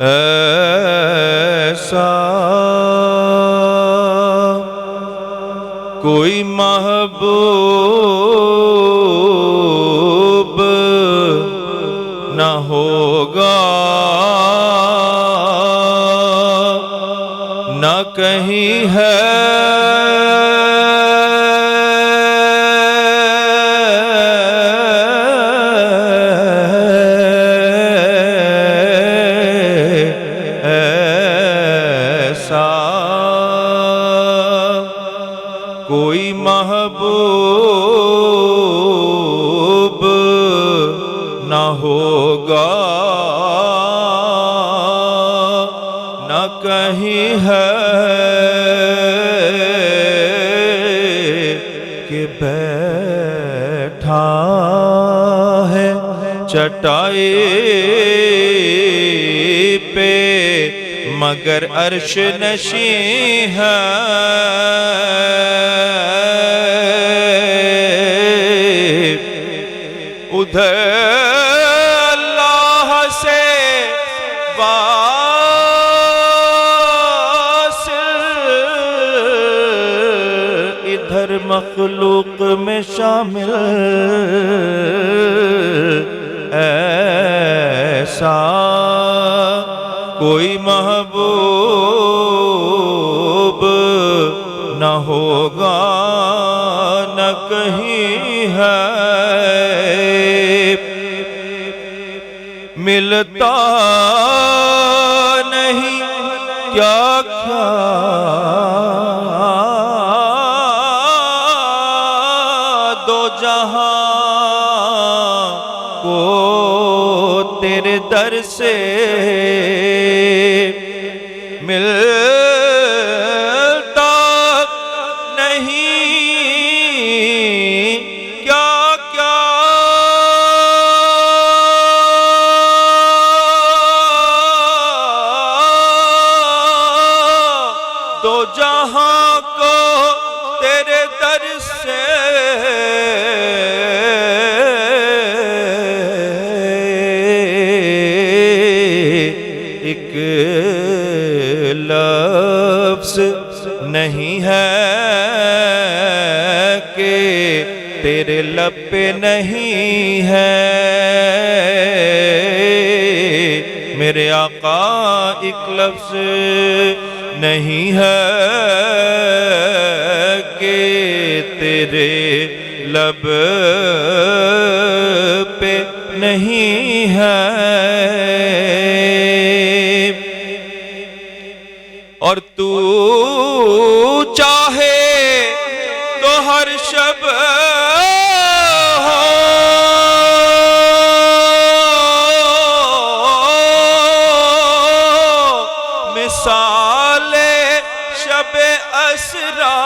ایسا کوئی محبوب نہ ہوگا، نہ کہیں ہے کوئی محبوب نہ ہوگا، نہ کہیں ہے کہ بیٹھا ہے چٹائی پہ مگر عرش نشیں ہے، ادھر اللہ سے واصل، ادھر مخلوق میں شامل، ایسا کوئی محبوب نہ ہوگا، نہ کہیں ہے ملتا نہیں کیا کیا دو جہاں کو تیرے در سے ملتا نہیں کیا کیا دو جہاں کو تیرے در سے ایک لفظ نہیں ہے کہ تیرے لب پہ نہیں ہے، میرے آقا ایک لفظ نہیں ہے کہ تیرے لب پہ نہیں ہے، اور تو چاہے تو ہر شب ہو مثال شب اسرا،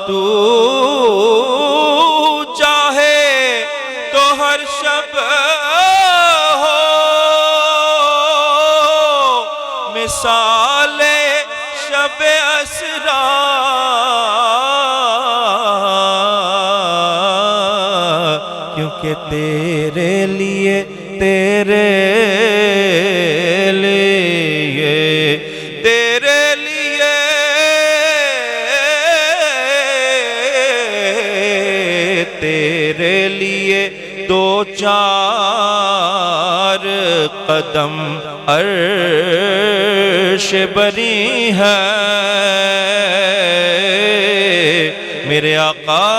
تو چاہے تو ہر شب ہو مثال شب اسرا، کیونکہ تیرے لیے تیرے لیے تیرے لیے تیرے لیے دو چار قدم عرش بری ہے، میرے آقا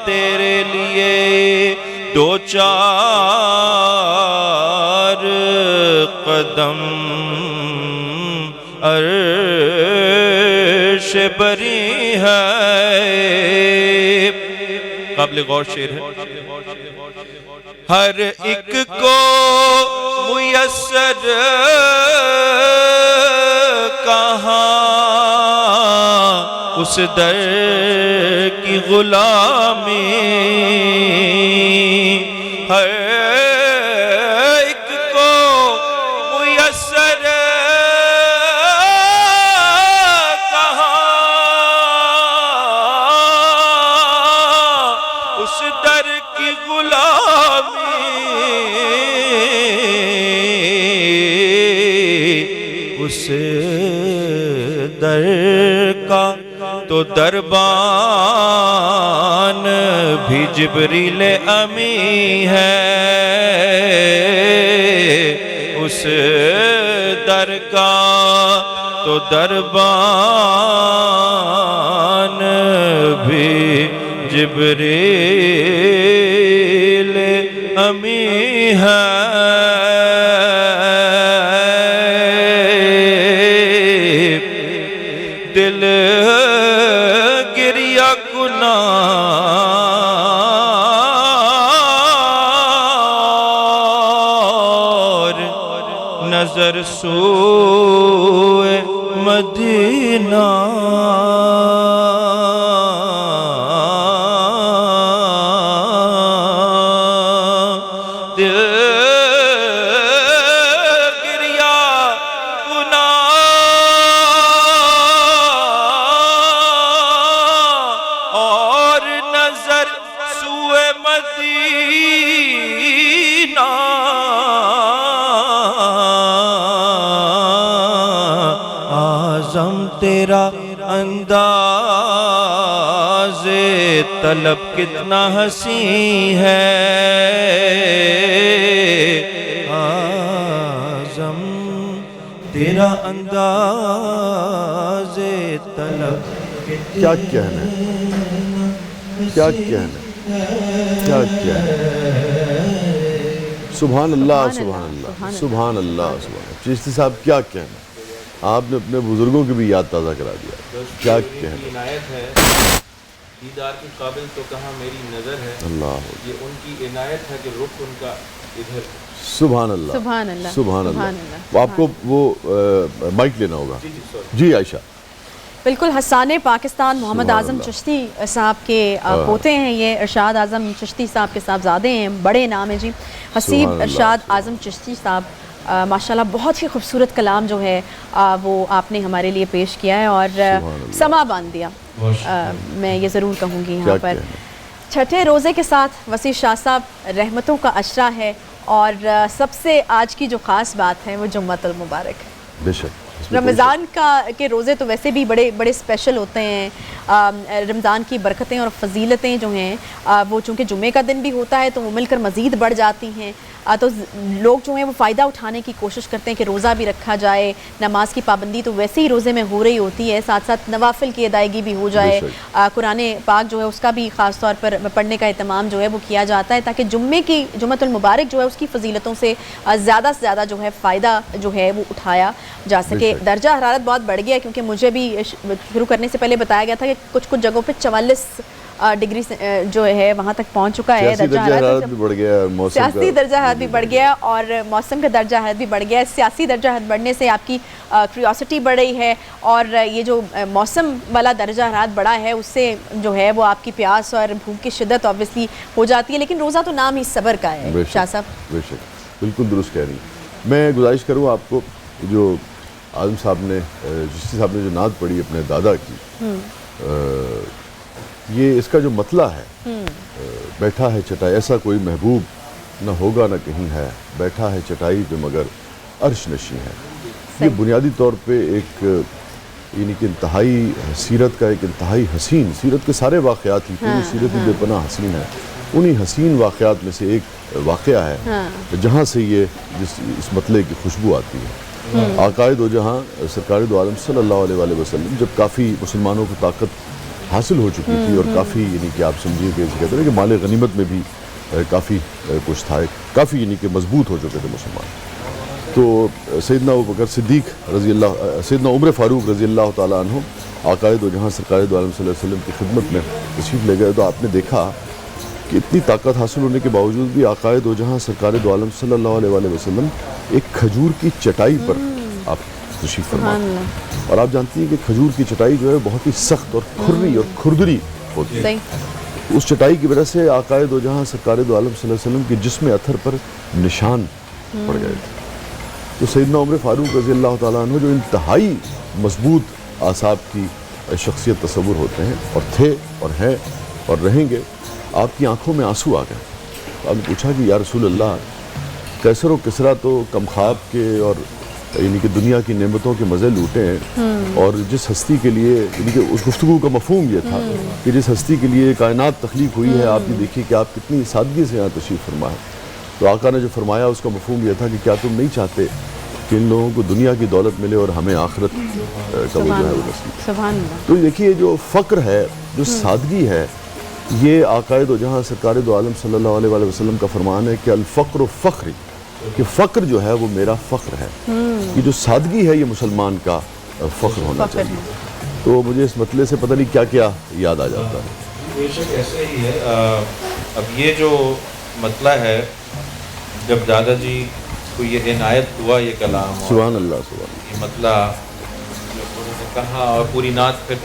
تیرے لیے دو چار قدم عرش بری ہے، قابل غور شعر ہے، ہر ایک کو میسر کہاں اس در کی غلامی، ہر ایک کو میسر کہاں اس در کی غلامی، دربان بھی جبریل امی ہے، اس در کا تو دربان بھی جبریل امی ہے۔ دل گریہ کنار نظر سوئے مدینہ، دل گریہ کنار اور نظر سوئے مدینہ، اعظم تیرا انداز طلب کتنا حسین ہے، اعظم تیرا انداز طلب کیا کہنا ہے، کیا کہنا ہے، کیا کہنا ہے۔ سبحان اللہ، سبحان اللہ، سبحان اللہ، سبحان اللہ۔ چشتی صاحب کیا کہنا ہے، آپ نے اپنے بزرگوں کی بھی یاد تازہ کرا دیا، کیا کہنا ہے۔ عنایت ہے دیدار کے قابل تو کہاں میری نظر ہے، اللہ، یہ ان کی عنایت ہے کہ رخ ان کا ادھر۔ سبحان اللہ، سبحان اللہ، سبحان سبحان اللہ۔ اللہ۔ آپ کو وہ مائک لینا ہوگا۔ جی عائشہ۔ بالکل حسان پاکستان محمد اعظم چشتی صاحب کے پوتے ہیں، یہ ارشاد اعظم چشتی صاحب کے صاحبزادے ہیں، بڑے نام ہیں جی حسیب ارشاد اعظم چشتی صاحب۔ ماشاءاللہ بہت ہی خوبصورت کلام جو ہے وہ آپ نے ہمارے لیے پیش کیا ہے اور سما باندھ دیا، میں یہ ضرور کہوں گی یہاں پر۔ چھٹے روزے کے ساتھ وسیع شاہ صاحب رحمتوں کا اشرا ہے، اور سب سے آج کی جو خاص بات ہے وہ جمعۃ المبارک ہے۔ بے شک رمضان کے روزے تو ویسے بھی بڑے بڑے اسپیشل ہوتے ہیں، رمضان کی برکتیں اور فضیلتیں جو ہیں وہ چونکہ جمعے کا دن بھی ہوتا ہے تو وہ مل کر مزید بڑھ جاتی ہیں، تو لوگ جو ہیں وہ فائدہ اٹھانے کی کوشش کرتے ہیں کہ روزہ بھی رکھا جائے، نماز کی پابندی تو ویسے ہی روزے میں ہو رہی ہوتی ہے، ساتھ ساتھ نوافل کی ادائیگی بھی ہو جائے، قرآن پاک جو ہے اس کا بھی خاص طور پر پڑھنے کا اہتمام جو ہے وہ کیا جاتا ہے تاکہ جمعۃ المبارک جو ہے اس کی فضیلتوں سے زیادہ سے زیادہ جو ہے فائدہ جو ہے وہ اٹھایا جا سکے۔ درجہ حرارت بہت بڑھ گیا ہے کیونکہ مجھے بھی شروع کرنے سے پہلے بتایا گیا تھا کہ کچھ جگہوں پہ 44 ڈگری جو ہے وہاں تک پہنچ چکا ہے، درجہ حرارت بھی بڑھ گیا، سیاسی درجہ حرارت بھی بڑھ گیا اور موسم کا درجہ حرارت بھی بڑھ گیا ہے۔ سیاسی درجہ حرارت بڑھنے سے آپ کی کیوریوسٹی بڑھ رہی ہے، اور یہ جو موسم والا درجہ حرارت بڑھا ہے اس سے جو ہے وہ آپ کی پیاس اور بھوک کی شدت اوبویسلی ہو جاتی ہے، لیکن روزہ تو نام ہی صبر کا ہے۔ شاہ صاحب بے شک بالکل درست کہہ رہی ہیں۔ میں گزارش کروں آپ کو، جو اعظم صاحب نے چشتی صاحب نے جو نعت پڑھی اپنے دادا کی، یہ اس کا جو مطلع ہے، بیٹھا ہے چٹائی ایسا کوئی محبوب نہ ہوگا نہ کہیں ہے، بیٹھا ہے چٹائی پہ مگر عرش نشیں ہے، یہ بنیادی طور پہ ایک یعنی کہ انتہائی سیرت کا ایک انتہائی حسین، سیرت کے سارے واقعات ہی پوری سیرت ہی بے پناہ حسین ہے، انہی حسین واقعات میں سے ایک واقعہ ہے جہاں سے یہ اس مطلع کی خوشبو آتی ہے۔ آقائے دو جہاں سرکار دو عالم صلی اللہ علیہ وآلہ وسلم جب کافی مسلمانوں کو طاقت حاصل ہو چکی تھی اور کافی یعنی کہ آپ سمجھیے کہ کہتے ہیں کہ مال غنیمت میں بھی کافی کچھ تھا، کافی یعنی کہ مضبوط ہو چکے تھے مسلمان، تو سیدنا ابوبکر صدیق رضی اللہ، سیدنا عمر فاروق رضی اللہ تعالیٰ عنہ آقائے دو جہاں سرکار دو عالم صلی اللہ علیہ وسلم کی خدمت میں تشریف لے گئے، تو آپ نے دیکھا کہ اتنی طاقت حاصل ہونے کے باوجود بھی آقائے دو جہاں سرکار دو عالم صلی اللہ علیہ وآلہ وسلم ایک کھجور کی چٹائی پر آپ تشریف فرما، اور آپ جانتی ہیں کہ کھجور کی چٹائی جو ہے بہت ہی سخت اور کھرری اور کھردری ہوتی ہے، اس چٹائی کی وجہ سے آقائے دو جہاں سرکار دو عالم صلی اللہ علیہ وسلم کے جسم اطہر پر نشان پڑ گئے تھے، تو سیدنا عمر فاروق رضی اللہ تعالیٰ عنہ جو انتہائی مضبوط اعصاب کی شخصیت تصور ہوتے ہیں اور تھے اور ہیں اور رہیں گے، آپ کی آنکھوں میں آنسو آ گئے، آپ نے پوچھا کہ یا رسول اللہ، کیسر و کسریٰ تو کم خواب کے اور یعنی کہ دنیا کی نعمتوں کے مزے لوٹے ہیں، اور جس ہستی کے لیے، یعنی کہ اس گفتگو کا مفہوم یہ تھا کہ جس ہستی کے لیے کائنات تخلیق ہوئی ہے، آپ یہ دیکھیے کہ آپ کتنی سادگی سے یہاں تشریف فرما ہے. تو آقا نے جو فرمایا اس کا مفہوم یہ تھا کہ کیا تم نہیں چاہتے کہ ان لوگوں کو دنیا کی دولت ملے اور ہمیں آخرت کا وہ جو ہے وہ نصیب. سبحان اللہ. تو دیکھیے جو فقر ہے، جو سادگی ہے، یہ آقائے دو جہاں سرکار دو عالم صلی اللہ علیہ وآلہ وسلم کا فرمان ہے کہ الفقر فخری، کہ فقر جو ہے وہ میرا فخر ہے. یہ جو سادگی ہے یہ مسلمان کا فخر ہونا چاہیے. تو مجھے اس مطلع سے پتہ نہیں کیا کیا یاد آ جاتا ہے. بے شک ایسے ہی ہے. اب یہ جو مطلع ہے، جب دادا جی کو یہ عنایت ہوا یہ کلام، سبحان اللہ، سبحان اللہ. یہ مطلع جو انہوں نے کہا، اور پوری نعت پھر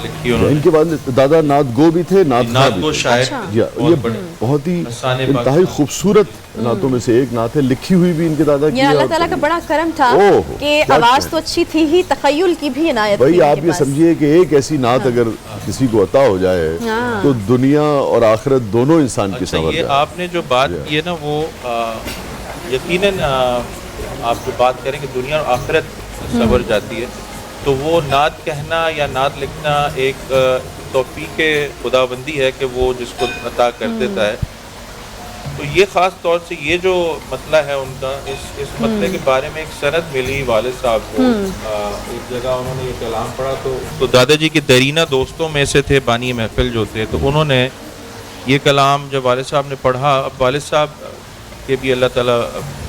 لکھی انہوں ان نے. کے بعد دادا نعت گو بھی تھے، نعت نعت بھی کو تھے. شاعر یہ بہت ہی انتہائی خوبصورت نعتوں میں سے ایک نعت ہے، لکھی ہوئی بھی ان کے دادا کی. یہ اللہ تعالیٰ کا بڑا کرم تھا کہ آواز تو اچھی تھی ہی، تخیل کی بھی عنایت تھی. بھائی آپ یہ سمجھیے کہ ایک ایسی نعت اگر کسی کو عطا ہو جائے تو دنیا اور آخرت دونوں انسان کی اچھا، سنور یہ جائے. آپ نے جو بات کی ہے نا، وہ یقیناً آپ جو بات کریں کہ دنیا اور آخرت سنور جاتی ہے، تو وہ نعت کہنا یا نعت لکھنا ایک توفیق خداوندی ہے کہ وہ جس کو عطا کر دیتا ہے. تو یہ خاص طور سے یہ جو مطلع ہے ان کا، اس مطلع کے بارے میں ایک سند ملی والد صاحب کو. ایک جگہ انہوں نے یہ کلام پڑھا تو دادا جی کے دیرینہ دوستوں میں سے تھے بانی محفل جو تھے، تو انہوں نے یہ کلام جب والد صاحب نے پڑھا، اب والد صاحب کہ بھی اللہ تعالیٰ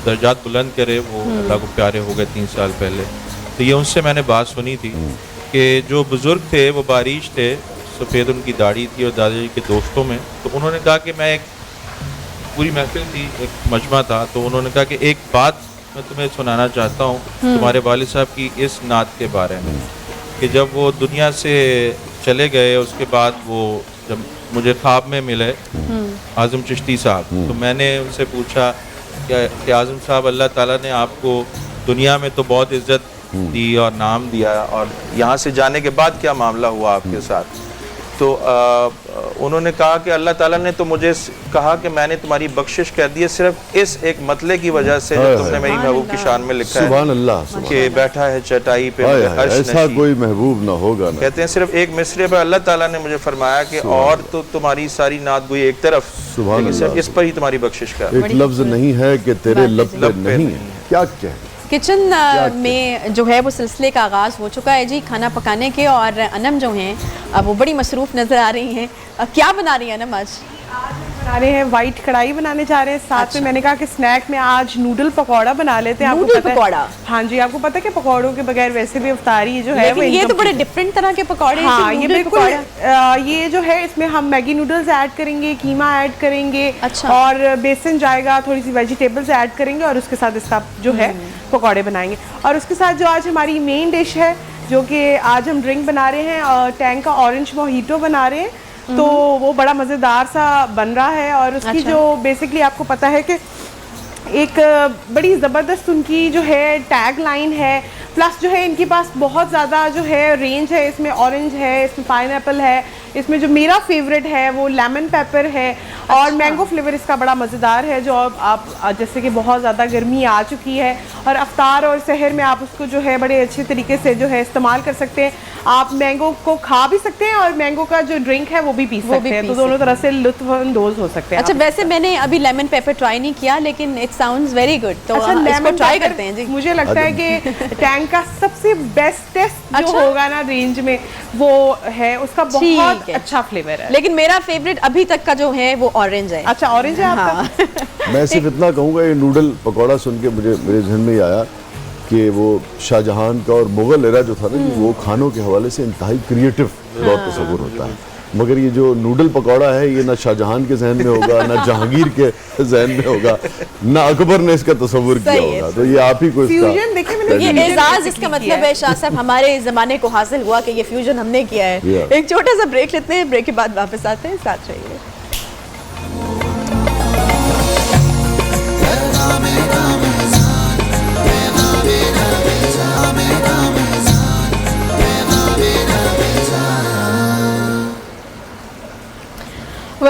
درجات بلند کرے، وہ اللہ کو پیارے ہو گئے 3 سال پہلے. تو یہ ان سے میں نے بات سنی تھی کہ جو بزرگ تھے وہ باریش تھے، سفید ان کی داڑھی تھی، اور دادا جی کے دوستوں میں. تو انہوں نے کہا کہ میں ایک پوری محفل تھی، ایک مجمع تھا، تو انہوں نے کہا کہ ایک بات میں تمہیں سنانا چاہتا ہوں تمہارے والد صاحب کی اس نعت کے بارے میں، کہ جب وہ دنیا سے چلے گئے اس کے بعد وہ جب مجھے خواب میں ملے اعظم چشتی صاحب، تو میں نے ان سے پوچھا کہ اعظم صاحب، اللہ تعالیٰ نے آپ کو دنیا میں تو بہت عزت دی اور نام دیا، اور یہاں سے جانے کے بعد کیا معاملہ ہوا آپ کے ساتھ؟ تو انہوں نے کہا کہ اللہ تعالیٰ نے تو مجھے کہا کہ میں نے تمہاری بخشش کر دی ہے صرف اس ایک مطلع کی وجہ سے جو تم نے میری محبوب کی شان میں لکھا ہے. سبحان اللہ، کہ بیٹھا ہے چٹائی پہ عرش ایسا نشین. کوئی محبوب نہ ہوگا نا. کہتے ہیں صرف ایک مصرے پہ اللہ تعالیٰ نے مجھے فرمایا کہ اور تو تمہاری ساری نعت گوئی ایک طرف، لیکن صرف اس پر ہی تمہاری بخشش کر. ایک لفظ نہیں ہے کہ تیرے لب پہ نہیں ہے. کیا کہیں. کچن میں جو ہے وہ سلسلے کا آغاز ہو چکا ہے جی کھانا پکانے کے، اور انم جو ہیں وہ بڑی مصروف نظر آ رہی ہیں. کیا بنا رہی ہیں انم آج؟ بنا رہے ہیں وائٹ کڑھائی بنانے جا رہے ہیں. ساتھ میں میں نے کہا کہ سنیک میں آج نوڈل پکوڑا بنا لیتے ہیں. نوڈل پکوڑا؟ ہاں جی، آپ کو پتہ ہے کہ پکوڑوں کے بغیر ویسے بھی افطاری جو ہے یہ تو بڑے ڈفرینٹ طرح کے پکوڑے ہیں. ہاں یہ بالکل، یہ جو ہے اس میں ہم میگی نوڈلز ایڈ کریں گے، قیمہ ایڈ کریں گے، اور بیسن جائے گا، تھوڑی سی ویجیٹیبلز ایڈ کریں گے، اور اس کے ساتھ اس کا جو ہے پکوڑے بنائیں گے. اور اس کے ساتھ جو آج ہماری مین ڈش ہے، جو کہ آج ہم ڈرنک بنا رہے ہیں، ٹینگ کا اورنج موہیٹو بنا رہے ہیں. تو وہ بڑا مزیدار سا بن رہا ہے، اور اس کی جو بیسکلی آپ کو پتہ ہے کہ ایک بڑی زبردست ان کی جو ہے ٹیگ لائن ہے، پلس جو ہے ان کے پاس بہت زیادہ جو ہے رینج ہے. اس میں اورنج ہے، اس میں پائن ایپل ہے، اس میں جو میرا فیوریٹ ہے وہ لیمن پیپر ہے، اور مینگو فلیور اس کا بڑا مزیدار ہے. جو آپ جیسے کہ بہت زیادہ گرمی آ چکی ہے، اور افطار اور سحر میں آپ اس کو جو ہے بڑے اچھے طریقے سے جو ہے استعمال کر سکتے ہیں. آپ مینگو کو کھا بھی سکتے ہیں، اور مینگو کا جو ڈرنک ہے وہ بھی پی سکتے ہیں. تو دونوں طرح سے لطف اندوز ہو سکتے ہیں. اچھا، ویسے میں نے ابھی لیمن پیپر ٹرائی نہیں کیا، لیکن اٹ ساؤنڈز ویری گڈ، تو اس کو ٹرائی کرتے ہیں جی. مجھے لگتا ہے کہ ٹینگ کا سب سے بیسٹسٹ جو ہوگا نا رینج میں وہ ہے، اس کا بہت اچھا فلیور ہے. لیکن میرا فیوریٹ ابھی تک کا جو ہے وہ اورنج ہے. اچھا، اورنج ہے آپ کا؟ میں صرف اتنا کہوں گا، یہ نوڈل پکوڑا سن کے میرے ذہن میں آیا کہ وہ شاہ جہان کا اور مغل ایرا جو تھا نا، وہ کھانوں کے حوالے سے انتہائی کریٹو دور تصور ہوتا ہے. مگر یہ جو نوڈل پکوڑا ہے، یہ نہ شاہ جہان کے ذہن میں ہوگا، نہ جہانگیر کے ذہن میں ہوگا، نہ اکبر نے اس کا تصور کیا ہوگا. تو یہ آپ ہی کو یہ اعزاز، اس کا مطلب ہے شاہ صاحب ہمارے زمانے کو حاصل ہوا کہ یہ فیوژن ہم نے کیا ہے. ایک چھوٹا سا بریک لیتے ہیں، بریک کے بعد واپس آتے ہیں، ساتھ رہیے.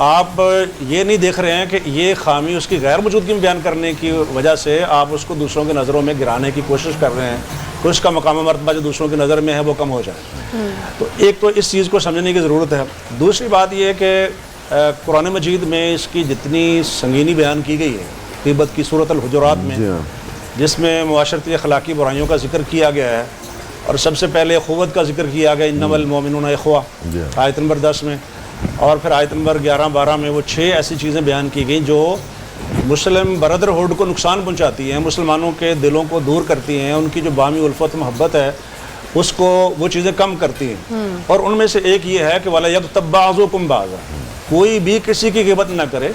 آپ یہ نہیں دیکھ رہے ہیں کہ یہ خامی اس کی غیر موجودگی میں بیان کرنے کی وجہ سے آپ اس کو دوسروں کی نظروں میں گرانے کی کوشش کر رہے ہیں کہ اس کا مقام مرتبہ جو دوسروں کی نظر میں ہے وہ کم ہو جائے. تو ایک تو اس چیز کو سمجھنے کی ضرورت ہے. دوسری بات یہ ہے کہ قرآن مجید میں اس کی جتنی سنگینی بیان کی گئی ہے غیبت کی سورۃ الحجرات میں, جس میں معاشرتی اخلاقی برائیوں کا ذکر کیا گیا ہے, اور سب سے پہلے اخوت کا ذکر کیا گیا انما المؤمنون اخوہ آیت نمبر 10 میں, اور پھر آیت نمبر 11-12 میں وہ 6 ایسی چیزیں بیان کی گئیں جو مسلم برادرہڈ کو نقصان پہنچاتی ہیں, مسلمانوں کے دلوں کو دور کرتی ہیں, ان کی جو باہمی الفت محبت ہے اس کو وہ چیزیں کم کرتی ہیں. اور ان میں سے ایک یہ ہے کہ وَلَا يَغْتَبْ بَعْضُكُمْ بَعْضًا, کوئی بھی کسی کی غیبت نہ کرے.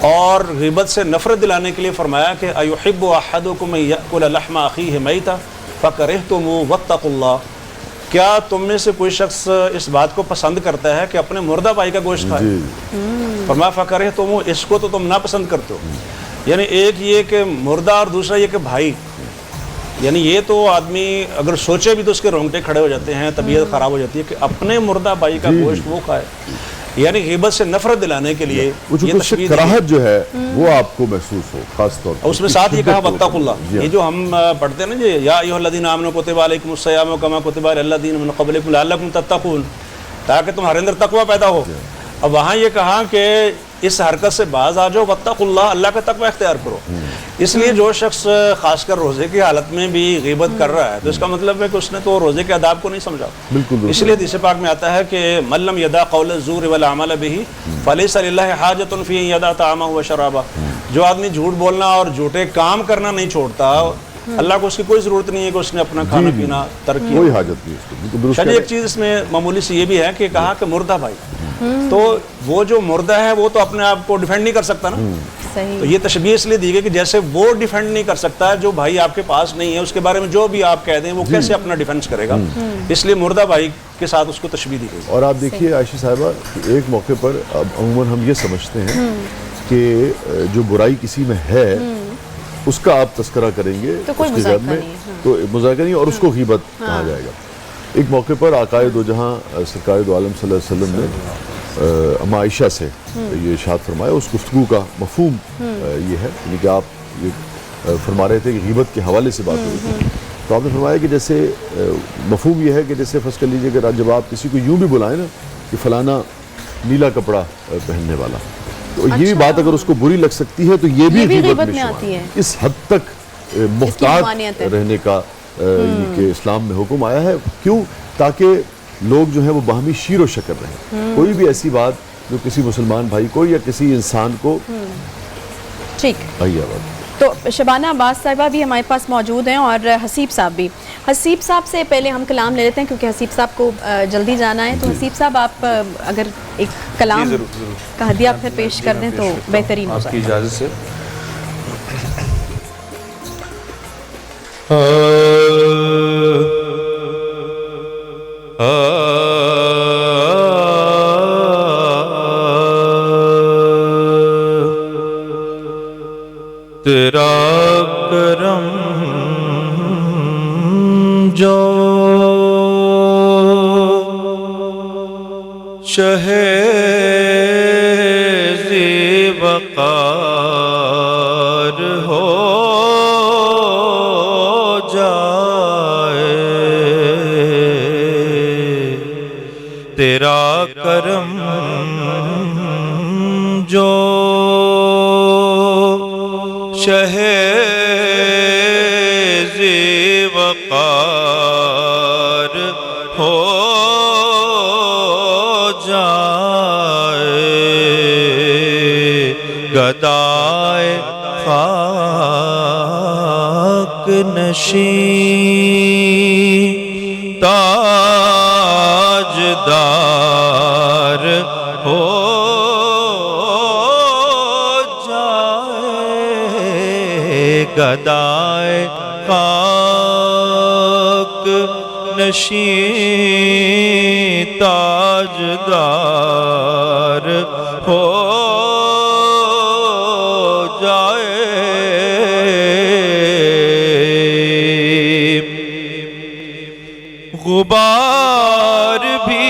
اور غیبت سے نفرت دلانے کے لیے فرمایا کہ أَيُحِبُّ أَحَدُكُمْ أَن يَأْكُلَ لَحْمَ أَخِيهِ مَيْتًا فَكَرِهْتُمُوهُ وَاتَّقُوا اللَّهَ, کیا تم میں سے کوئی شخص اس بات کو پسند کرتا ہے کہ اپنے مردہ بھائی کا گوشت کھائے؟ فرمایا فَكَرِهْتُمُوهُ, اس کو تو تم ناپسند کرتے ہو. یعنی ایک یہ کہ مردہ اور دوسرا یہ کہ بھائی, یعنی یہ تو آدمی اگر سوچے بھی تو اس کے رونگٹے کھڑے ہو جاتے ہیں, طبیعت خراب ہو جاتی ہے کہ اپنے مردہ بھائی کا گوشت وہ کھائے. یعنی غیبت سے نفرت دلانے کے لیے یہ تشبیہ کراہت جو ہے وہ آپ کو محسوس ہو خاص طور پر. اس میں ساتھ یہ کہا واتقوا اللہ, یہ جو ہم پڑھتے ہیں نا جی یا ایھا الذین آمنوا کتب علیکم الصیام کما کتب علی الذین من قبلکم لعلکم تتقون, تاکہ تمہارے اندر تقوی پیدا ہو. اب وہاں یہ کہا کہ اس حرکت سے باز آ جاؤ, واتقوا اللہ, اللہ کا تقوی اختیار کرو. اس لیے جو شخص خاص کر روزے کی حالت میں بھی غیبت کر رہا ہے تو اس کا مطلب ہے کہ اس نے تو روزے کے آداب کو نہیں سمجھا. اس لیے حدیث پاک میں آتا ہے کہ من لم یدع قول الزور والعمل به فلیس للہ حاجۃ فی ان یدع طعامہ وشرابہ, جو آدمی جھوٹ بولنا اور جھوٹے کام کرنا نہیں چھوڑتا, اللہ کو اس کی کوئی ضرورت نہیں ہے کہ اس نے اپنا کھانا پینا ترک کیا, کوئی حاجت نہیں اس کو. شاید ایک چیز اس میں معمولی سی یہ بھی ہے کہ کہا کہ مردہ بھائی, تو وہ جو مردہ ہے وہ تو اپنے آپ کو ڈیفینڈ نہیں کر سکتا نا. تو یہ تشبیہ اس لیے دی گئی کہ جیسے وہ ڈیفینڈ نہیں کر سکتا, جو بھائی آپ کے پاس نہیں ہے اس کے بارے میں جو بھی آپ کہہ دیں وہ کیسے اپنا ڈیفینس کرے گا, اس لیے مردہ بھائی کے ساتھ اس کو تشبیہ دی گئی. اور آپ دیکھیے عائشہ صاحبہ, ایک موقع پر اب عموماً ہم یہ سمجھتے ہیں کہ جو برائی کسی میں ہے اس کا آپ تذکرہ کریں گے تو کوئی اس کے ذہن میں تو مذاکرہ نہیں, اور اس کو غیبت کہا جائے گا. ایک موقع پر آقائے دو جہاں سرکار دو عالم صلی اللہ علیہ وسلم نے اما عائشہ سے یہ ارشاد فرمایا. اس گفتگو کا مفہوم یہ ہے, یعنی کہ آپ یہ فرما رہے تھے کہ غیبت کے حوالے سے بات ہوئی تھی, تو آپ نے فرمایا کہ جیسے مفہوم یہ ہے کہ جیسے فرض کر لیجیے کہ جب آپ کسی کو یوں بھی بلائیں نا کہ فلانا نیلا کپڑا پہننے والا, تو یہ بھی بات اگر اس کو بری لگ سکتی ہے تو یہ بھی غیبت میں آتی ہے. اس حد تک محتاط رہنے کا کہ اسلام میں حکم آیا ہے. کیوں؟ تاکہ لوگ جو ہیں وہ باہمی شیر و شکر رہیں. کوئی بھی ایسی بات جو کسی مسلمان بھائی کو یا کسی انسان کو ٹھیک. تو شبانہ عباس صاحبہ بھی ہمارے پاس موجود ہیں اور حسیب صاحب بھی. حسیب صاحب سے پہلے ہم کلام لے لیتے ہیں کیونکہ حسیب صاحب کو جلدی جانا ہے. تو حسیب صاحب آپ اگر ایک کلام کا ہدیہ پھر پیش کر دیں تو بہترین ہوگا. آپ کی اجازت سے تیرا کرم جو شہ ذی وقار ہو جائے, تیرا کرم جو شہ ذی وقار ہو جائے, گدائے خاک نشین تاجدار ہو گدائے خاک نشین تاجدار ہو جائے, غبار بھی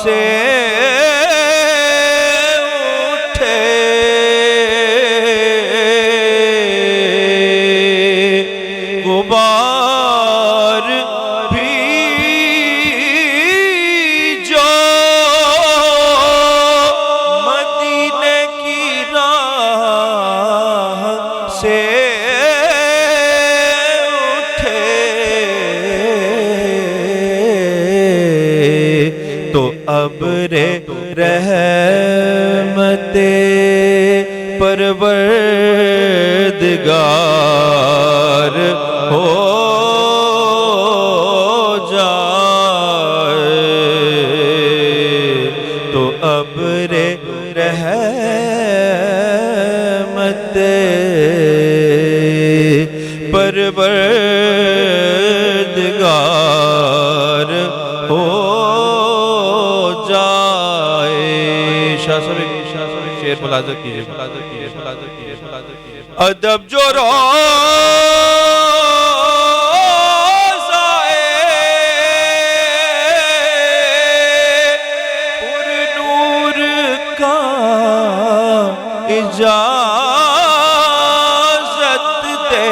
سے اٹھے غبار بھی جو مدینے کی راہ سے تو ابر رحمت پروردگار ہو جائے تو ابر رحمت پروردگار ہو شیر ملاحظہ کیجئے ادب جو روزہ پر نور کا اجازت دے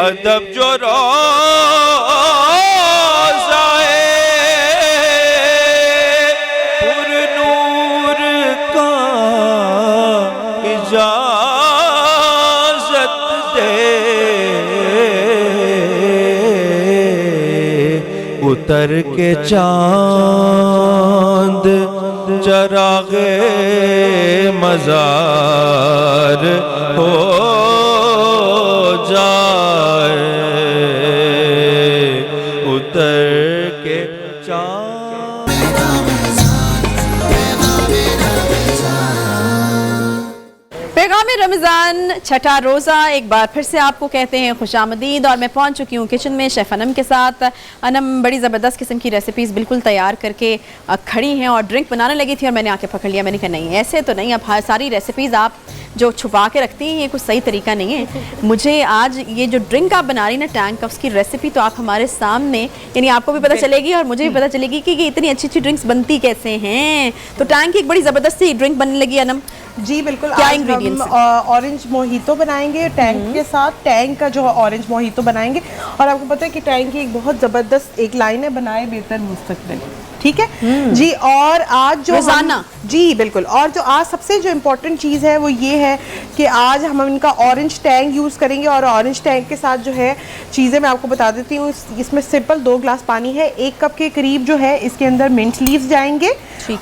ادب جو اتر کے چاند چراغ مزار ہو جائے اتر کے چاند پیغام رمضان چھٹا روزہ ایک بار پھر سے آپ کو کہتے ہیں خوش آمدید اور میں پہنچ چکی ہوں کچن میں شیف انم کے ساتھ. انم بڑی زبردست قسم کی ریسیپیز بالکل تیار کر کے کھڑی ہیں اور ڈرنک بنانے لگی تھی اور میں نے آ کے پکڑ لیا. میں نے کہا نہیں ایسے تو نہیں, اب ساری ریسیپیز آپ جو چھپا کے رکھتی ہیں یہ کچھ صحیح طریقہ نہیں ہے. مجھے آج یہ جو ڈرنک آپ بنا رہی نا ٹینگ کا, اس کی ریسیپی تو آپ ہمارے سامنے, یعنی آپ کو بھی پتہ چلے گی اور مجھے بھی پتہ چلے گی کہ یہ اتنی اچھی اچھی ڈرنکس بنتی کیسے ہیں. تو ٹینگ کی ایک بڑی زبردست سی ڈرنک بننے لگی انم. جی بالکل, کیا آج انگریڈینٹس ہم اورنج موہیتو بنائیں گے ٹینگ کے ساتھ. ٹینگ کا جو اورنج موہیتو بنائیں گے, اور آپ کو پتہ ہے کہ ٹینگ کی ایک بہت زبردست ایک لائن ہے, بنائے بہتر مستقبل. ٹھیک ہے جی. اور آج جو جی بالکل, اور جو آج سب سے جو امپورٹنٹ چیز ہے وہ یہ ہے کہ آج ہم ان کا اورنج ٹینگ یوز کریں گے. اور اورنج ٹینگ کے ساتھ جو ہے چیزیں میں آپ کو بتا دیتی ہوں. اس میں سمپل 2 گلاس پانی ہے, 1 کپ کے قریب جو ہے اس کے اندر منٹ لیوز جائیں گے,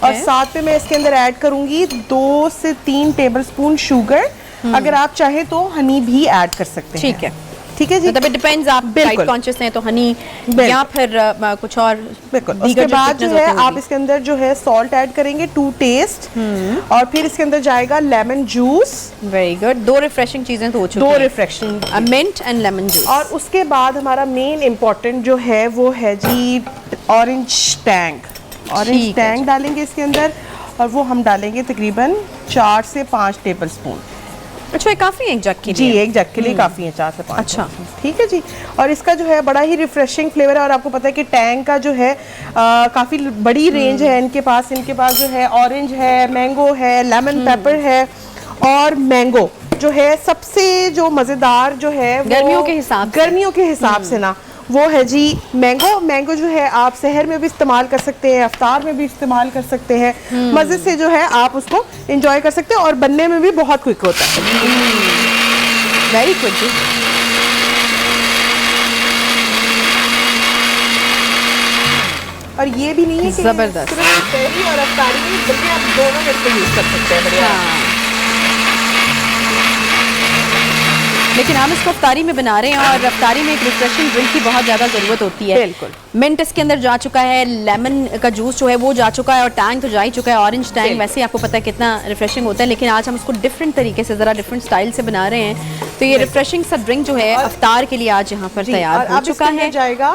اور ساتھ میں اس کے اندر ایڈ کروں گی 2 سے 3 ٹیبل سپون شوگر. اگر آپ چاہیں تو ہنی بھی ایڈ کر سکتے ہیں. ٹھیک ہے ٹھیک ہے جی, مطلب ڈیپینڈز آپ ڈائٹ کانشیس ہیں تو ہنی یا پھر کچھ اور. بالکل. اس کے بعد جو ہے آپ اس کے اندر جو ہے سالٹ ایڈ کریں گے 2 ٹیسٹ, اور پھر اس کے اندر جائے گا lemon juice. Very good, 2 refreshing چیزیں تو ہو چکی ہیں, 2 refreshing mint and lemon juice. اور اس کے بعد ہمارا مین امپورٹنٹ جو ہے وہ ہے جی اورنج ٹینگ. اورنج ٹینگ ڈالیں گے اس کے اندر, اور وہ ہم ڈالیں گے تقریباً 4 سے 5 ٹیبل سپون. اچھا کافی ہے ایک جگ کے لیے؟ جی ایک جگ کے لیے کافی ہے 4 سے 5. اچھا ٹھیک ہے جی. اور اس کا جو ہے بڑا ہی ریفریشنگ فلیور ہے, اور آپ کو پتہ ہے کہ ٹینگ کا جو ہے کافی بڑی رینج ہے ان کے پاس جو ہے اورنج ہے, مینگو ہے, لیمن پیپر ہے, اور مینگو جو ہے سب سے جو مزیدار جو ہے گرمیوں کے حساب سے نا وہ ہے جی مینگو. مینگو جو ہے آپ سحر میں بھی استعمال کر سکتے ہیں, افطار میں بھی استعمال کر سکتے ہیں, مزے سے جو ہے آپ اس کو انجوائے کر سکتے ہیں, اور بننے میں بھی بہت کوئک ہوتا ہے. Very quick. اور یہ بھی نہیں ہے کہ زبردست صرف سحری اور افطاری میں, بلکہ آپ دونوں میں اس کو یوز کر سکتے ہیں. بڑھیا. لیکن ہم اس کو افطاری میں بنا رہے ہیں, اور افطاری میں ایک ریفریشنگ ڈرنک کی بہت زیادہ ضرورت ہوتی ہے. بالکل. منٹ اس کے اندر جا چکا ہے, لیمن کا جوس جو ہے وہ جا چکا ہے, اور ٹینگ تو جا ہی چکا ہے. اورنج ٹینگ ویسے آپ کو پتہ ہے کتنا ریفریشنگ ہوتا ہے, لیکن آج ہم اس کو ڈفرینٹ طریقے سے, ذرا ڈفرینٹ سٹائل سے بنا رہے ہیں. تو یہ ریفریشنگ سا ڈرنک جو ہے افطار کے لیے آج یہاں پر تیار ہو چکا ہے. جائے گا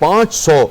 500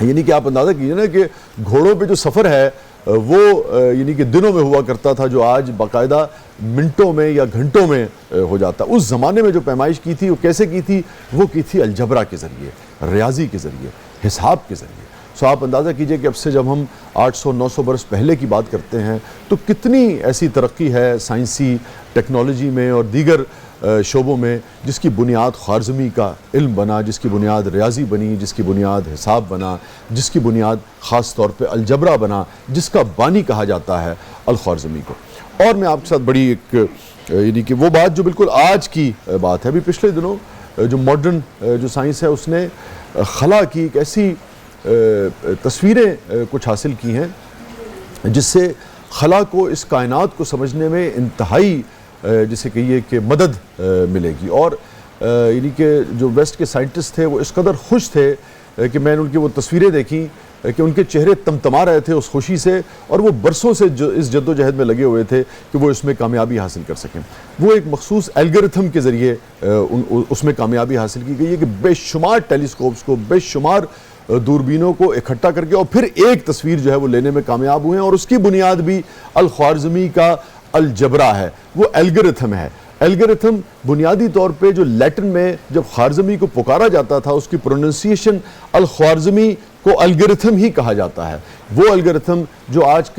یعنی کہ آپ اندازہ کیجئے نا کہ گھوڑوں پہ جو سفر ہے وہ یعنی کہ دنوں میں ہوا کرتا تھا جو آج باقاعدہ منٹوں میں یا گھنٹوں میں ہو جاتا. اس زمانے میں جو پیمائش کی تھی وہ کیسے کی تھی؟ وہ کی تھی الجبرا کے ذریعے, ریاضی کے ذریعے, حساب کے ذریعے. سو آپ اندازہ کیجئے کہ اب سے جب ہم 800-900 برس پہلے کی بات کرتے ہیں تو کتنی ایسی ترقی ہے سائنسی ٹیکنالوجی میں اور دیگر شعبوں میں جس کی بنیاد خوارزمی کا علم بنا, جس کی بنیاد ریاضی بنی, جس کی بنیاد حساب بنا, جس کی بنیاد خاص طور پہ الجبرا بنا, جس کا بانی کہا جاتا ہے الخوارزمی کو. اور میں آپ کے ساتھ بڑی ایک یعنی کہ وہ بات جو بالکل آج کی بات ہے, ابھی پچھلے دنوں جو ماڈرن جو سائنس ہے اس نے خلا کی ایک ایسی تصویریں کچھ حاصل کی ہیں جس سے خلا کو, اس کائنات کو سمجھنے میں انتہائی جسے کہیے کہ مدد ملے گی. اور یعنی کہ جو ویسٹ کے سائنٹسٹ تھے وہ اس قدر خوش تھے کہ میں نے ان کی وہ تصویریں دیکھیں کہ ان کے چہرے تمتما رہے تھے اس خوشی سے, اور وہ برسوں سے اس جد و جہد میں لگے ہوئے تھے کہ وہ اس میں کامیابی حاصل کر سکیں. وہ ایک مخصوص الگورتھم کے ذریعے اس میں کامیابی حاصل کی گئی ہے کہ بے شمار ٹیلیسکوپس کو, بے شمار دوربینوں کو اکٹھا کر کے اور پھر ایک تصویر جو ہے وہ لینے میں کامیاب ہوئے ہیں. اور اس کی بنیاد بھی الخوارزمی کا الجبرا ہے, وہ الگورتھم ہے. الگورتھم بنیادی طور پہ جو لیٹن میں جب خوارزمی کو پکارا جاتا تھا اس کی پروننسیشن الخوارزمی کو الگورتھم ہی کہا جاتا ہے. وہ الگورتھم جو آج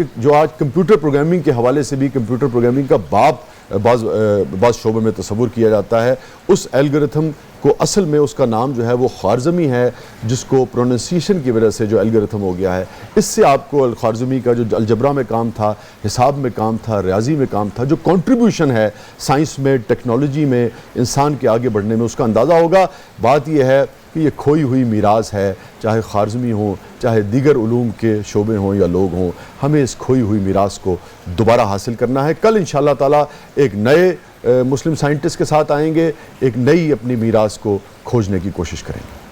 کمپیوٹر پروگرامنگ کے حوالے سے بھی کمپیوٹر پروگرامنگ کا باپ بعض شعبوں میں تصور کیا جاتا ہے, اس الگورتھم کو اصل میں اس کا نام جو ہے وہ خوارزمی ہے, جس کو پروننسیشن کی وجہ سے جو الگورتھم ہو گیا ہے. اس سے آپ کو خوارزمی کا جو الجبرا میں کام تھا, حساب میں کام تھا, ریاضی میں کام تھا, جو کنٹریبیوشن ہے سائنس میں, ٹیکنالوجی میں, انسان کے آگے بڑھنے میں, اس کا اندازہ ہوگا. بات یہ ہے کہ یہ کھوئی ہوئی میراث ہے, چاہے خوارزمی ہوں, چاہے دیگر علوم کے شعبے ہوں یا لوگ ہوں, ہمیں اس کھوئی ہوئی میراث کو دوبارہ حاصل کرنا ہے. کل انشاءاللہ تعالیٰ ایک نئے مسلم سائنٹسٹ کے ساتھ آئیں گے, ایک نئی اپنی میراث کو کھوجنے کی کوشش کریں گے.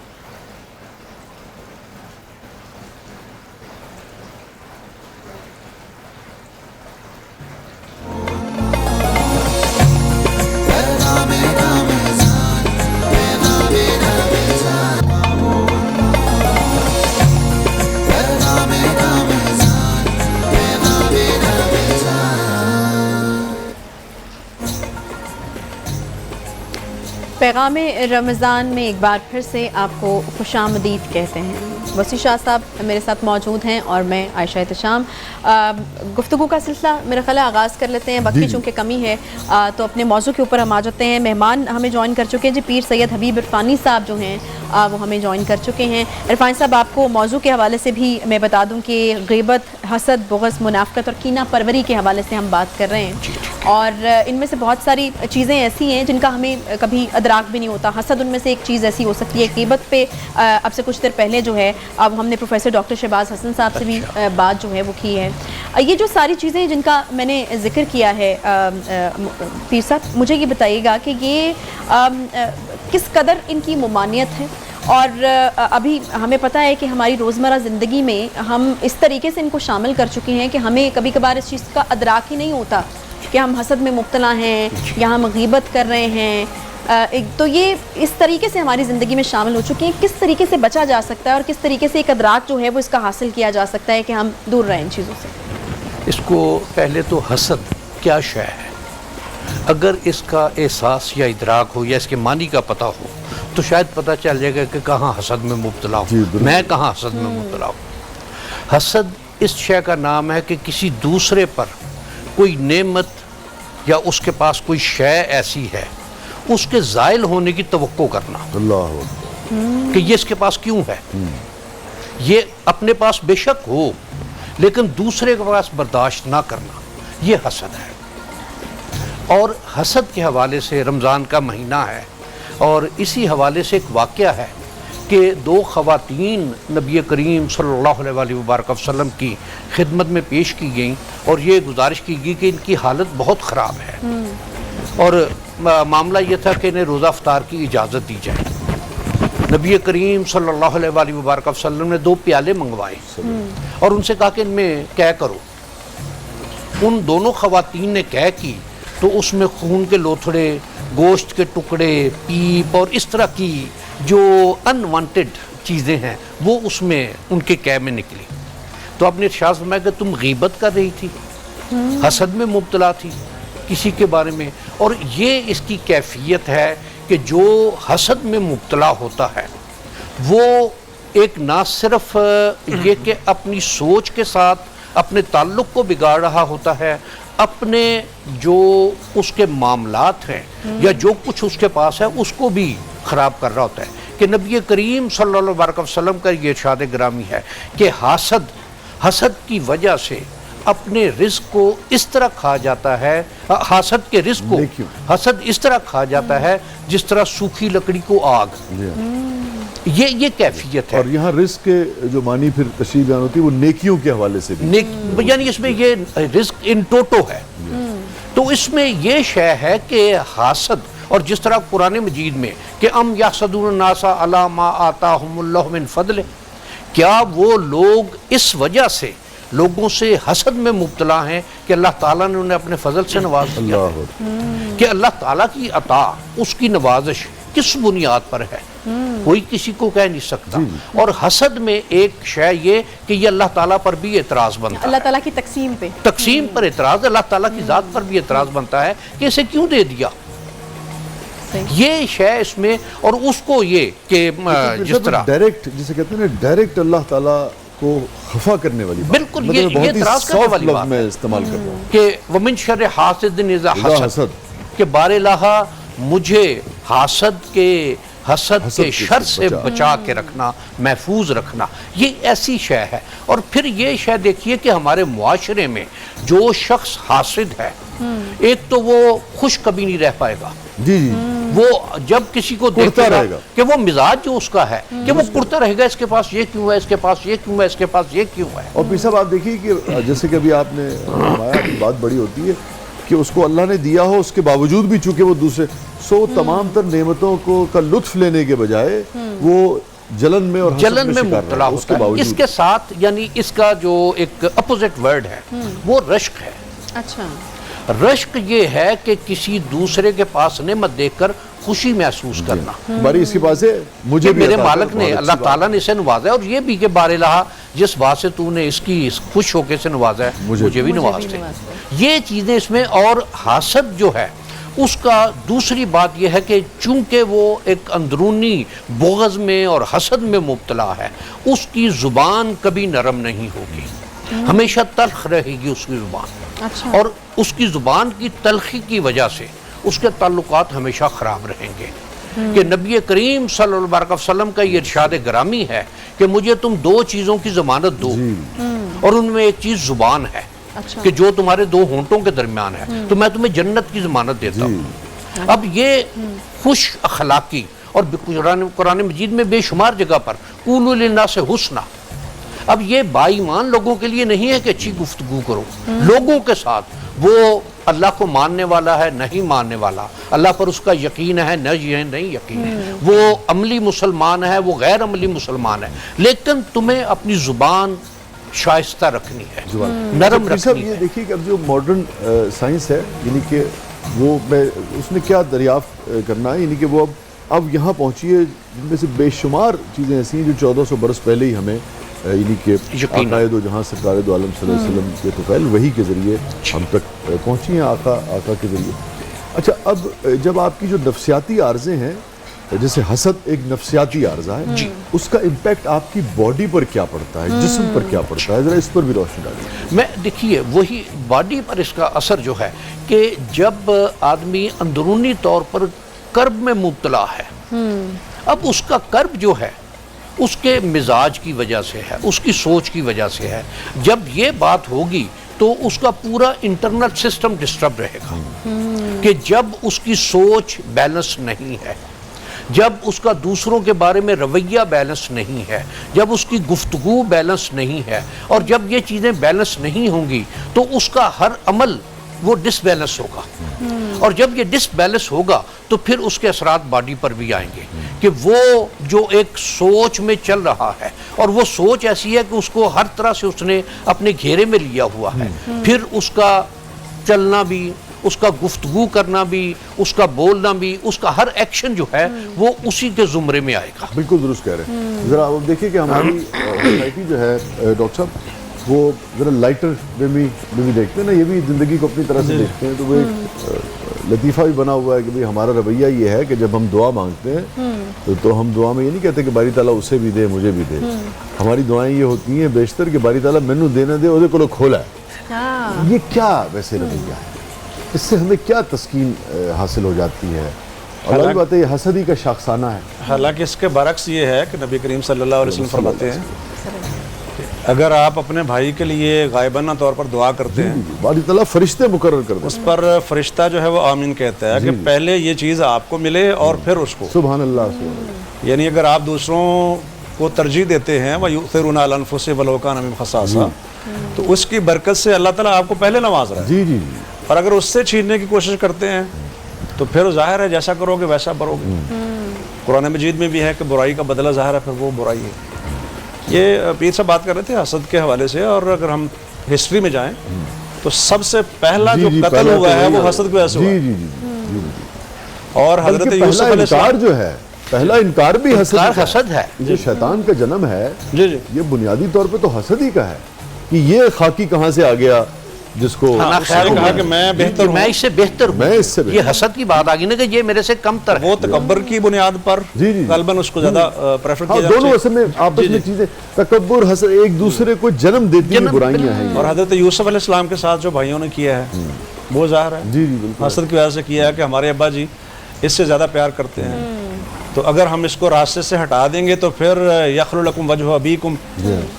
پیغام رمضان میں ایک بار پھر سے آپ کو خوش آمدید کہتے ہیں. وسیع شاہ صاحب میرے ساتھ موجود ہیں اور میں عائشہ احتشام. گفتگو کا سلسلہ میرا خیال ہے آغاز کر لیتے ہیں. وقت کی چونکہ کمی ہے تو اپنے موضوع کے اوپر ہم آ جاتے ہیں. مہمان ہمیں جوائن کر چکے ہیں جی, پیر سید حبیب عرفانی صاحب جو ہیں وہ ہمیں جوائن کر چکے ہیں. عرفانی صاحب, آپ کو موضوع کے حوالے سے بھی میں بتا دوں کہ غیبت, حسد, بغض, منافقت اور کینہ پروری کے حوالے سے ہم بات کر رہے ہیں, اور ان میں سے بہت ساری چیزیں ایسی ہیں جن کا ہمیں کبھی ادراک بھی نہیں ہوتا. حسد ان میں سے ایک چیز ایسی ہو سکتی ہے. غیبت پہ اب سے کچھ دیر پہلے جو ہے اب ہم نے پروفیسر ڈاکٹر شہباز حسن صاحب سے بھی بات جو ہے وہ کی ہے. یہ جو ساری چیزیں جن کا میں نے ذکر کیا ہے پیر صاحب, مجھے یہ بتائیے گا کہ یہ کس قدر ان کی ممانعت ہے, اور ابھی ہمیں پتہ ہے کہ ہماری روزمرہ زندگی میں ہم اس طریقے سے ان کو شامل کر چکے ہیں کہ ہمیں کبھی کبھار اس چیز کا ادراک ہی نہیں ہوتا کہ ہم حسد میں مبتلا ہیں یا ہم غیبت کر رہے ہیں. تو یہ اس طریقے سے ہماری زندگی میں شامل ہو چکی ہیں. کس طریقے سے بچا جا سکتا ہے اور کس طریقے سے ایک ادراک جو ہے وہ اس کا حاصل کیا جا سکتا ہے کہ ہم دور رہیں ان چیزوں سے؟ اس کو پہلے تو حسد کیا شے ہے, اگر اس کا احساس یا ادراک ہو یا اس کے معنی کا پتہ ہو تو شاید پتہ چل جائے گا کہ کہاں حسد میں مبتلا ہوں, میں کہاں حسد میں مبتلا ہوں. حسد اس شے کا نام ہے کہ کسی دوسرے پر کوئی نعمت یا اس کے پاس کوئی شے ایسی ہے اس کے زائل ہونے کی توقع کرنا. اللہ کہ یہ اس کے پاس کیوں ہے, یہ اپنے پاس بے شک ہو لیکن دوسرے کے پاس برداشت نہ کرنا, یہ حسد ہے. اور حسد کے حوالے سے رمضان کا مہینہ ہے اور اسی حوالے سے ایک واقعہ ہے کہ دو خواتین نبی کریم صلی اللہ علیہ وبارک وسلم کی خدمت میں پیش کی گئیں اور یہ گزارش کی گئی کہ ان کی حالت بہت خراب ہے اور معاملہ یہ تھا کہ انہیں روزہ افطار کی اجازت دی جائے. نبی کریم صلی اللہ علیہ وبارک وسلم نے 2 پیالے منگوائے اور ان سے کہا کہ ان میں قے کرو. ان دونوں خواتین نے قے کی تو اس میں خون کے لوتھڑے, گوشت کے ٹکڑے, پیپ اور اس طرح کی جو انوانٹیڈ چیزیں ہیں وہ اس میں ان کے قید میں نکلی. تو آپ نے ارشاد فرمایا کہ تم غیبت کر رہی تھی, حسد میں مبتلا تھی کسی کے بارے میں, اور یہ اس کی کیفیت ہے کہ جو حسد میں مبتلا ہوتا ہے وہ ایک نہ صرف یہ کہ اپنی سوچ کے ساتھ اپنے تعلق کو بگاڑ رہا ہوتا ہے, اپنے جو اس کے معاملات ہیں یا جو کچھ اس کے پاس ہے اس کو بھی خراب کر رہا ہوتا ہے. کہ نبی کریم صلی اللہ علیہ وسلم کا یہ ارشاد گرامی ہے کہ حسد کی وجہ سے اپنے رزق کو اس طرح کھا جاتا ہے, حسد کے رزق کو حسد اس طرح کھا جاتا ہے جس طرح سوکھی لکڑی کو آگ. یہ کیفیت ہے. اور یہاں رزق کے جو معنی پھر تشریح بیان ہوتی ہے وہ نیکیوں کے حوالے سے بھی, یعنی اس میں یہ رزق ان ٹوٹو ہے. تو اس میں یہ شے ہے کہ حسد, اور جس طرح قرآن مجید میں کہ ام یحسدون الناس علی ما آتاہم اللہ من فضل, کیا وہ لوگ اس وجہ سے لوگوں سے حسد میں مبتلا ہیں کہ اللہ تعالیٰ نے انہیں اپنے فضل سے نواز دیا ہے. کہ اللہ تعالیٰ کی عطا, اس کی نوازش کس بنیاد پر ہے کوئی کسی کو کہہ نہیں سکتا. اور حسد میں ایک شے یہ کہ یہ اللہ تعالیٰ پر بھی اعتراض بنتا ہے, اللہ تعالیٰ کی تقسیم پر اعتراض, اللہ تعالیٰ کی ذات پر بھی اعتراض بنتا ہے کہ اسے کیوں دے دیا. یہ شے اس میں, اور اس کو یہ کہ جس طرح ڈائریکٹ, جسے کہتے ہیں ڈائریکٹ اللہ تعالیٰ کو خفا کرنے والی بات, بالکل یہ اعتراض کرنے والی بات میں استعمال کر رہا ہوں کہ ومن شر حاسد اذا حسد, کہ بار الہ مجھے حسد کے شر سے بچا کے رکھنا, محفوظ رکھنا, یہ ایسی شے ہے. اور پھر یہ شے دیکھیے کہ ہمارے معاشرے میں جو شخص حاسد ہے, ایک تو وہ خوش کبھی نہیں رہ پائے گا. وہ جب کسی کو دیکھے گا کہ وہ مزاج جو اس کا ہے کہ وہ کرتا رہے گا, اس کے پاس یہ کیوں ہے, اس کے پاس یہ کیوں ہے, اس کے پاس یہ کیوں ہے. اور پھر صاحب آپ دیکھیے کہ جیسے کہ ابھی آپ نے فرمایا, بات بڑی ہوتی ہے کہ اس کو اللہ نے دیا ہو, اس کے باوجود بھی چونکہ وہ دوسرے تمام تر نعمتوں کا لطف لینے کے بجائے وہ جلن میں اور جلن میں مبتلا ہوتا ہے. اس کے ساتھ یعنی اس کا جو ایک اپوزٹ ورڈ ہے وہ رشک ہے. اچھا, رشک یہ ہے کہ کسی دوسرے کے پاس نعمت دیکھ کر خوشی محسوس کرنا. باری اس کے پاس ہے, مجھے بھی میرے مالک نے, اللہ تعالیٰ نے اسے نوازا ہے, اور یہ بھی کہ بار الہ جس بات سے تو نے اس کی خوش ہو کے سے نوازا ہے مجھے بھی نواز دے. یہ چیزیں اس میں. اور حسد جو ہے اس کا دوسری بات یہ ہے کہ چونکہ وہ ایک اندرونی بغض میں اور حسد میں مبتلا ہے, اس کی زبان کبھی نرم نہیں ہوگی, ہمیشہ تلخ رہے گی اس کی زبان. اور اس کی زبان کی تلخی کی وجہ سے اس کے تعلقات ہمیشہ خراب رہیں گے. کہ نبی کریم صلی اللہ علیہ وسلم کا یہ ارشاد گرامی ہے کہ مجھے تم دو چیزوں کی ضمانت دو, اور ان میں ایک چیز زبان ہے کہ جو تمہارے دو ہونٹوں کے درمیان ہے, تو میں تمہیں جنت کی ضمانت دیتا ہوں. اب یہ خوش اخلاقی, اور قرآن مجید میں بے شمار جگہ پر قولوا للناس حسنا, اب یہ با ایمان لوگوں کے لیے نہیں ہے کہ اچھی گفتگو کرو لوگوں کے ساتھ. وہ اللہ کو ماننے والا ہے, نہیں ماننے والا, اللہ پر اس کا یقین ہے, نہیں یقین, وہ عملی مسلمان ہے, وہ غیر عملی مسلمان ہے, لیکن تمہیں اپنی زبان شائستہ رکھنی ہے, نرم رکھنی ہے. یہ دیکھیے کہ اب جو ماڈرن سائنس ہے, یعنی کہ وہ اس نے کیا دریافت کرنا ہے, یعنی کہ وہ اب یہاں پہنچی ہے جن میں سے بے شمار چیزیں ایسی ہیں جو 1400 برس پہلے ہی ہمیں یعنی کہ عقائد و جہاں سرکار دو عالم صلی اللہ علیہ وسلم کے طفیل وحی کے ذریعے ہم تک پہنچی ہیں, آقا کے ذریعے. اچھا, اب جب آپ کی جو نفسیاتی عارضیں ہیں, جیسے حسد ایک نفسیاتی عارضہ ہے, اس کا امپیکٹ آپ کی باڈی پر کیا پڑتا ہے, جسم پر کیا پڑتا ہے, ذرا اس پر بھی روشنی ڈالیے. میں دیکھیے وہی باڈی پر اس کا اثر جو ہے کہ جب آدمی اندرونی طور پر کرب میں مبتلا ہے, اب اس کا کرب جو ہے اس کے مزاج کی وجہ سے ہے, اس کی سوچ کی وجہ سے ہے. جب یہ بات ہوگی تو اس کا پورا انٹرنل سسٹم ڈسٹرب رہے گا. کہ جب اس کی سوچ بیلنس نہیں ہے, جب اس کا دوسروں کے بارے میں رویہ بیلنس نہیں ہے, جب اس کی گفتگو بیلنس نہیں ہے, اور جب یہ چیزیں بیلنس نہیں ہوں گی تو اس کا ہر عمل وہ ڈس بیلنس ہوگا. اور جب یہ ڈس بیلنس ہوگا تو پھر اس کے اثرات باڈی پر بھی آئیں گے. کہ وہ جو ایک سوچ میں چل رہا ہے, اور وہ سوچ ایسی ہے کہ اس کو ہر طرح سے اس نے اپنے گھیرے میں لیا ہوا ہے, پھر اس کا چلنا بھی, اس کا گفتگو کرنا بھی، اس کا بولنا بھی، اس کا ہر ایکشن جو ہے وہ اسی کے زمرے میں آئے گا. بالکل درست کہہ رہے ہیں. ذرا آپ دیکھیے کہ ہماری سوسائٹی جو ہے ڈاکٹر صاحب وہ ذرا لائٹر وے میں بھی دیکھتے ہیں نا، یہ بھی زندگی کو اپنی طرح سے دیکھتے ہیں. تو وہ ایک لطیفہ بھی بنا ہوا ہے کہ بھئی ہمارا رویہ یہ ہے کہ جب ہم دعا مانگتے ہیں تو ہم دعا میں یہ نہیں کہتے کہ باری تعالیٰ اسے بھی دے مجھے بھی دے. ہماری دعائیں یہ ہوتی ہیں بیشتر کہ باری تعالیٰ مینوں دینا دے وہ کو کھولا ہے. یہ کیا ویسے رویہ ہے؟ اس سے ہمیں کیا تسکین حاصل ہو جاتی ہے؟ اور والی بات ہے یہ حسدی کا شاخسانہ ہے. حالانکہ اس کے برعکس یہ ہے کہ نبی کریم صلی اللہ علیہ وسلم فرماتے ہیں اگر آپ اپنے بھائی کے لیے غائبانہ طور پر دعا کرتے ہیں باری تعالیٰ فرشتے مقرر کر دیں، اس پر فرشتہ جو ہے وہ آمین کہتا ہے کہ پہلے یہ چیز آپ کو ملے اور پھر اس کو. سبحان اللہ سبحان اللہ. یعنی اگر آپ دوسروں کو ترجیح دیتے ہیں وَيُؤْثِرُونَ عَلَى أَنفُسِهِمْ وَلَوْ كَانَ بِهِمْ خَصَاصَةٌ تو اس کی برکت سے اللہ تعالیٰ آپ کو پہلے نواز رہا ہے. جی جی اور اگر اس سے چھیننے کی کوشش کرتے ہیں تو پھر ظاہر ہے جیسا کرو گے ویسا بھرو گے. قرآن مجید میں بھی ہے کہ برائی کا بدلہ ظاہر ہے پھر وہ برائی ہے. یہ پیر صاحب بات کر رہے تھے حسد کے حوالے سے، اور اگر ہم ہسٹری میں جائیں تو سب سے پہلا جو قتل ہوا ہے وہ حسد کی وجہ سے ہوا. جی جی جی. اور حضرت یوسف علیہ السلام انکار جو ہے، پہلا انکار بھی حسد ہے. جو شیطان کا جنم ہے جی جی یہ بنیادی طور پہ تو حسد ہی کا ہے کہ یہ خاکی کہاں سے آ گیا جس کو کہا کہ میں بہتر ہوں، میں اس سے بہتر ہوں. میں اس سے یہ حسد کی بات آ گئی نا کہ یہ میرے سے کم تر ہے. وہ تکبر کی بنیاد پر جی جی غالباً اس کو زیادہ پریفر کیا دونوں اصل میں آپس میں چیزیں تکبر حسد ایک دوسرے کو جنم دیتی ہیں برائیاں ہیں. اور حضرت یوسف علیہ السلام کے ساتھ جو بھائیوں نے کیا ہے وہ ظاہر ہے جی جی بالکل حسد کی وجہ سے کیا ہے کہ ہمارے ابا جی اس سے زیادہ پیار کرتے ہیں، تو اگر ہم اس کو راستے سے ہٹا دیں گے تو پھر یخلو لکم وجہ ابیکم،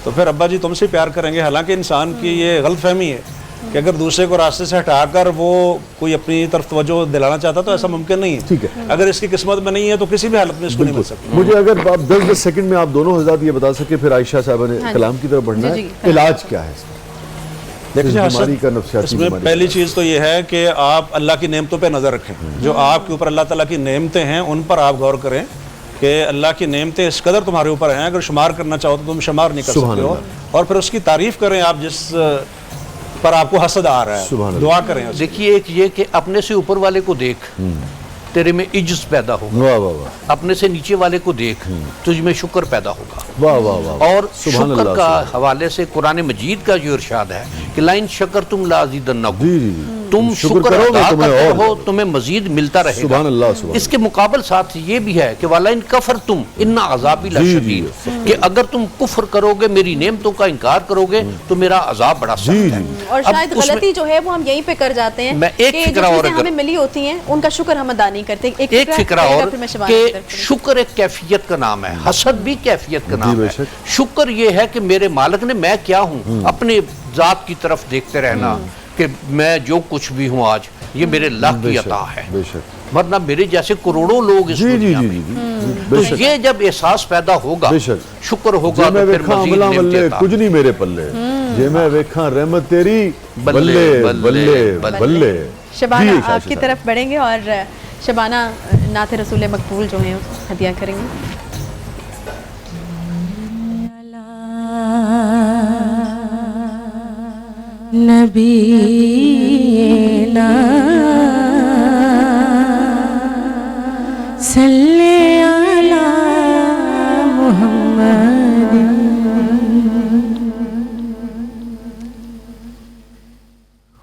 تو پھر ابا جی تم سے پیار کریں گے. حالانکہ انسان کی یہ غلط فہمی ہے کہ اگر دوسرے کو راستے سے ہٹا کر وہ کوئی اپنی طرف توجہ دلانا چاہتا تو ایسا ممکن نہیں ہے. ٹھیک ہے. اگر اس کی قسمت میں نہیں ہے تو کسی بھی حالت میں اس کو نہیں مل سکتا. مجھے اگر آپ 10 سیکنڈ میں آپ دونوں حضرات یہ بتا سکے پھر عائشہ صاحبہ نے کلام کی طرف بڑھنا ہے. علاج کیا ہے دیکھیے بیماری کا نفسیاتی اس میں پہلی چیز تو یہ ہے کہ آپ اللہ کی نعمتوں پہ نظر رکھیں. جو آپ کے اوپر اللہ تعالیٰ کی نعمتیں ہیں ان پر آپ غور کریں کہ اللہ کی نعمتیں اس قدر تمہارے اوپر ہیں، اگر شمار کرنا چاہو تو تم شمار نہیں کر سکتے ہو. اور پھر اس کی تعریف کریں آپ جس پر آپ کو حسد آ رہا ہے، دعا کریں. دیکھیے ایک یہ کہ اپنے سے اوپر والے کو دیکھ تیرے میں عجز پیدا ہوگا. واہ واہ واہ. اپنے سے نیچے والے کو دیکھ تجھ میں شکر پیدا ہوگا. واہ واہ واہ. اور شکر کا حوالے سے قرآن مجید کا جو ارشاد ہے کہ لَإِن شَكَرْتُمْ لَأَزِيدَنَّكُمْ، تم شکر ادا کرتے رہو تمہیں مزید ملتا رہے گا. سبحان اللہ سبحان. اس کے مقابل ساتھ یہ بھی ہے کہ وَلَئِن كَفَرْتُمْ إِنَّ عَذَابِي لَشَدِيدٌ، کہ اگر تم کفر کرو گے، میری نعمتوں کا انکار کرو گے تو میرا عذاب بڑا سخت ہے. اور شاید غلطی جو ہے وہ ہم یہیں پہ کر جاتے ہیں میں ایک کہ جو چیزیں ہمیں ملی ہوتی ہیں ان کا شکر ہم ادا نہیں کرتے. ایک فکرہ اور کہ شکر ایک کیفیت کا نام ہے، حسد بھی کیفیت کا نام ہے. شکر یہ ہے کہ میرے مالک نے، میں کیا ہوں، اپنے ذات کی طرف دیکھتے رہنا کہ میں جو کچھ بھی ہوں آج یہ میرے اللہ کی عطا ہے، ورنہ میرے جیسے کروڑوں لوگ اس دنیا میں. تو یہ جب احساس پیدا ہوگا، شکر ہوگا تو پھر مزید نعمتیں عطا. کچھ نہیں میرے پلے جے میں ویکھاں رحمت تیری بلے بلے بلے. شبانہ آپ کی طرف بڑھیں گے اور شبانہ نعت رسول مقبول جو ہیں ہدیہ کریں گے. نبینا صلی علی محمد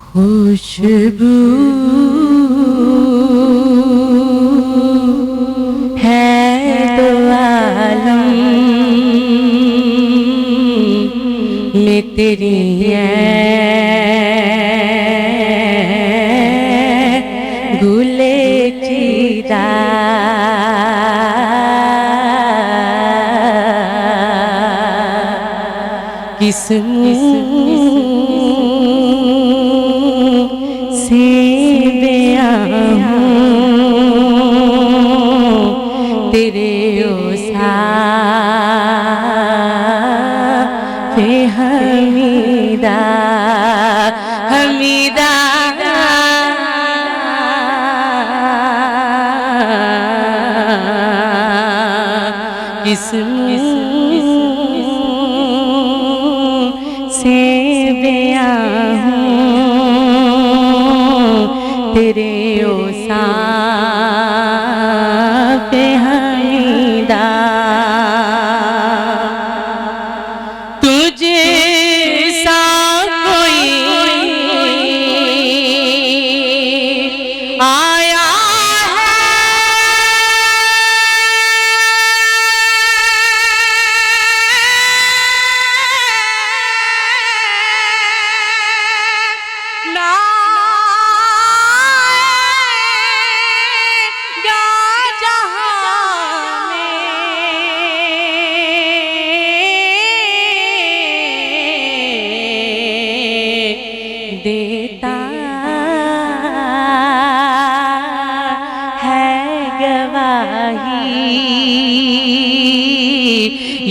خوشبو ہے دو عالم میں تیری ہے گلے چیرا کس سے بیان تیرے اوصاف حمیدہ حمیدہ کس سے بیان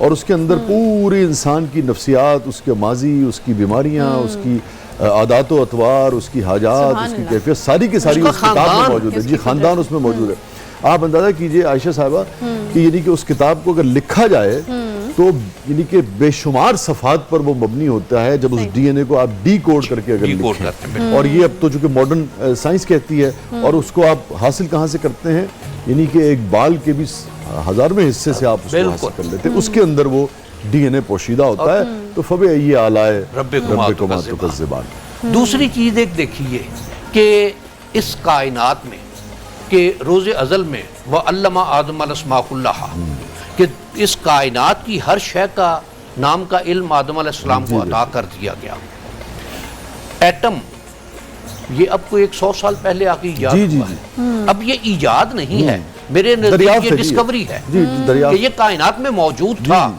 اور اس کے اندر پوری انسان کی نفسیات، اس کے ماضی، اس کی بیماریاں، اس کی عادات و اطوار، اس کی حاجات، اس کی کیفیت، ساری کی ساری اس کتاب میں موجود ہے. جی خاندان اس میں موجود ہے. آپ اندازہ کیجئے عائشہ صاحبہ کہ یعنی کہ اس کتاب کو اگر لکھا جائے تو یعنی کہ بے شمار صفحات پر وہ مبنی ہوتا ہے جب اس ڈی این اے کو آپ ڈی کوڈ کر کے اگر لکھیں. اور یہ اب تو چونکہ ماڈرن سائنس کہتی ہے، اور اس کو آپ حاصل کہاں سے کرتے ہیں؟ یعنی کہ ایک بال کے بھی ہزاروں حصے سے آپ اس کو حاصل کر لیتے ہیں. اس کے اندر وہ ڈی این اے پوشیدہ ہوتا ہے. تو فَبِأَيِّ آلَاءِ رَبِّكُمَا تُكَذِّبَانِ. دوسری چیز ایک دیکھیے کہ اس کائنات میں کہ روز ازل میں وَعَلَّمَ آدَمَ الْأَسْمَاءَ كُلَّهَا کہ اس کائنات کی ہر شے کا نام کا علم آدم علیہ السلام کو عطا کر دیا گیا. ایٹم یہ اب کوئی 100 سال پہلے آ کے ایجاد ہوا ہے. اب یہ ایجاد نہیں ہے، میرے نزدیک یہ ڈسکوری ہے کہ یہ کائنات میں موجود تھا،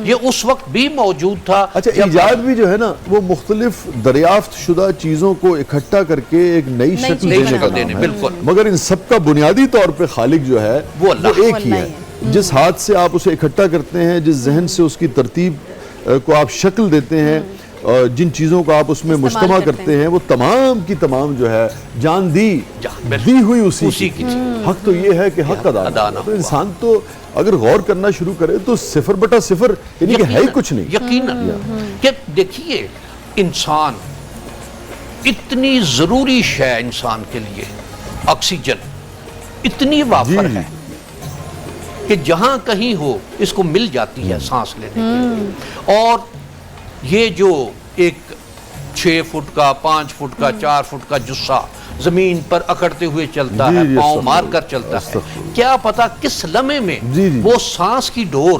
یہ اس وقت بھی موجود تھا. اچھا ایجاد بھی جو ہے نا وہ مختلف دریافت شدہ چیزوں کو اکٹھا کر کے ایک نئی شکل دینے کا نام ہے. مگر ان سب کا بنیادی طور پہ خالق جو ہے وہ ایک ہی ہے. جس ہاتھ سے آپ اسے اکٹھا کرتے ہیں، جس ذہن سے اس کی ترتیب کو آپ شکل دیتے ہیں، جن چیزوں کو آپ اس میں مجتمع کرتے ہیں، وہ تمام کی تمام جو ہے جان دی ہوئی اسی کی. حق تو یہ ہے کہ حق ادا نہ. تو انسان تو اگر غور کرنا شروع کرے تو 0/0 یعنی کہ ہے ہی کچھ نہیں. یقیناً کہ دیکھیے انسان اتنی ضروری شے انسان کے لیے آکسیجن اتنی وافر ہے کہ جہاں کہیں ہو اس کو مل جاتی ہے سانس لینے کے لیے. اور یہ جو ایک 6 فٹ کا 5 فٹ کا 4 فٹ کا جسہ زمین پر اکڑتے ہوئے چلتا ہے، پاؤں مار کر چلتا ہے، کیا پتا کس لمحے میں وہ سانس کی ڈور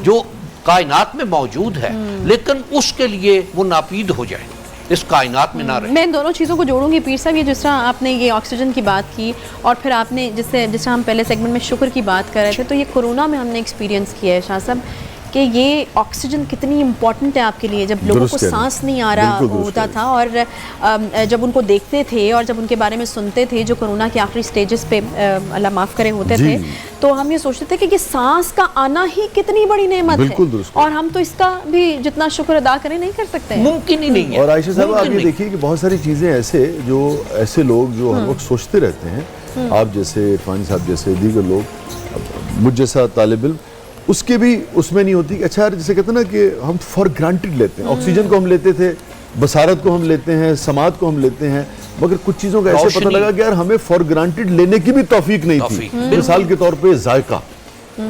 جو کائنات میں موجود ہے لیکن اس کے لیے وہ ناپید ہو جائے، اس کائنات میں نہ رہے. میں ان دونوں چیزوں کو جوڑوں گی پیر صاحب. یہ جس طرح آپ نے یہ آکسیجن کی بات کی اور پھر آپ نے جس طرح ہم پہلے سیگمنٹ میں شکر کی بات کر رہے تھے، تو یہ کورونا میں ہم نے ایکسپیرینس کیا ہے شاہ صاحب کہ یہ آکسیجن کتنی امپورٹنٹ ہے آپ کے لیے. جب لوگوں کو سانس نہیں آ رہا ہوتا تھا اور جب ان کو دیکھتے تھے اور جب ان کے بارے میں سنتے تھے جو کورونا کے آخری سٹیجز پہ اللہ معاف کرے ہوتے تھے، تو ہم یہ سوچتے تھے کہ یہ سانس کا آنا ہی کتنی بڑی نعمت ہے اور ہم تو اس کا بھی جتنا شکر ادا کریں نہیں کر سکتے ہیں. ممکن ہی نہیں ہے. اور عائشہ صاحب آپ یہ دیکھیے کہ بہت ساری چیزیں ایسے لوگ جو ہر وقت سوچتے رہتے ہیں، آپ جیسے عرفانی صاحب جیسے دیگر لوگ، مجھ جیسا طالب علم، اس کے بھی اس میں نہیں ہوتی کہ اچھا جیسے کہتے ہیں نا کہ ہم فار گرانٹڈ لیتے ہیں. آکسیجن کو ہم لیتے تھے، بصارت کو ہم لیتے ہیں، سماعت کو ہم لیتے ہیں، مگر کچھ چیزوں کا ایسے پتہ لگا کہ یار ہمیں فار گرانٹڈ لینے کی بھی توفیق نہیں تھی. مثال کے طور پہ ذائقہ.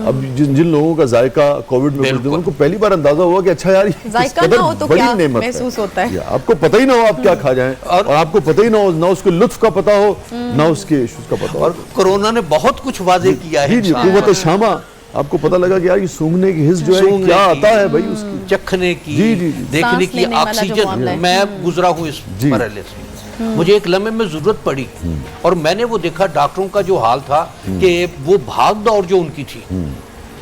اب جن لوگوں کا ذائقہ کووڈ میں ان کو پہلی بار اندازہ ہوا کہ اچھا یار ذائقہ نہ ہو تو کیا محسوس ہوتا ہے. آپ کو پتہ ہی نہ ہو آپ کیا کھا جائیں، اور آپ کو پتہ ہی نہ ہو، نہ اس کے لطف کا پتہ ہو نہ اس کے ایشوز کا پتہ ہو. اور کورونا نے بہت کچھ واضح کیا ہے. جی قوت شامہ آپ کو پتہ لگا کہ یار یہ سونگنے کی حس جو ہے کیا آتا ہے بھائی، اس کی چکھنے کی، دیکھنے کی، آکسیجن. میں گزرا ہوں اس مرحلے سے. مجھے ایک لمحے میں ضرورت پڑی اور میں نے وہ دیکھا ڈاکٹروں کا جو حال تھا کہ وہ بھاگ دوڑ جو ان کی تھی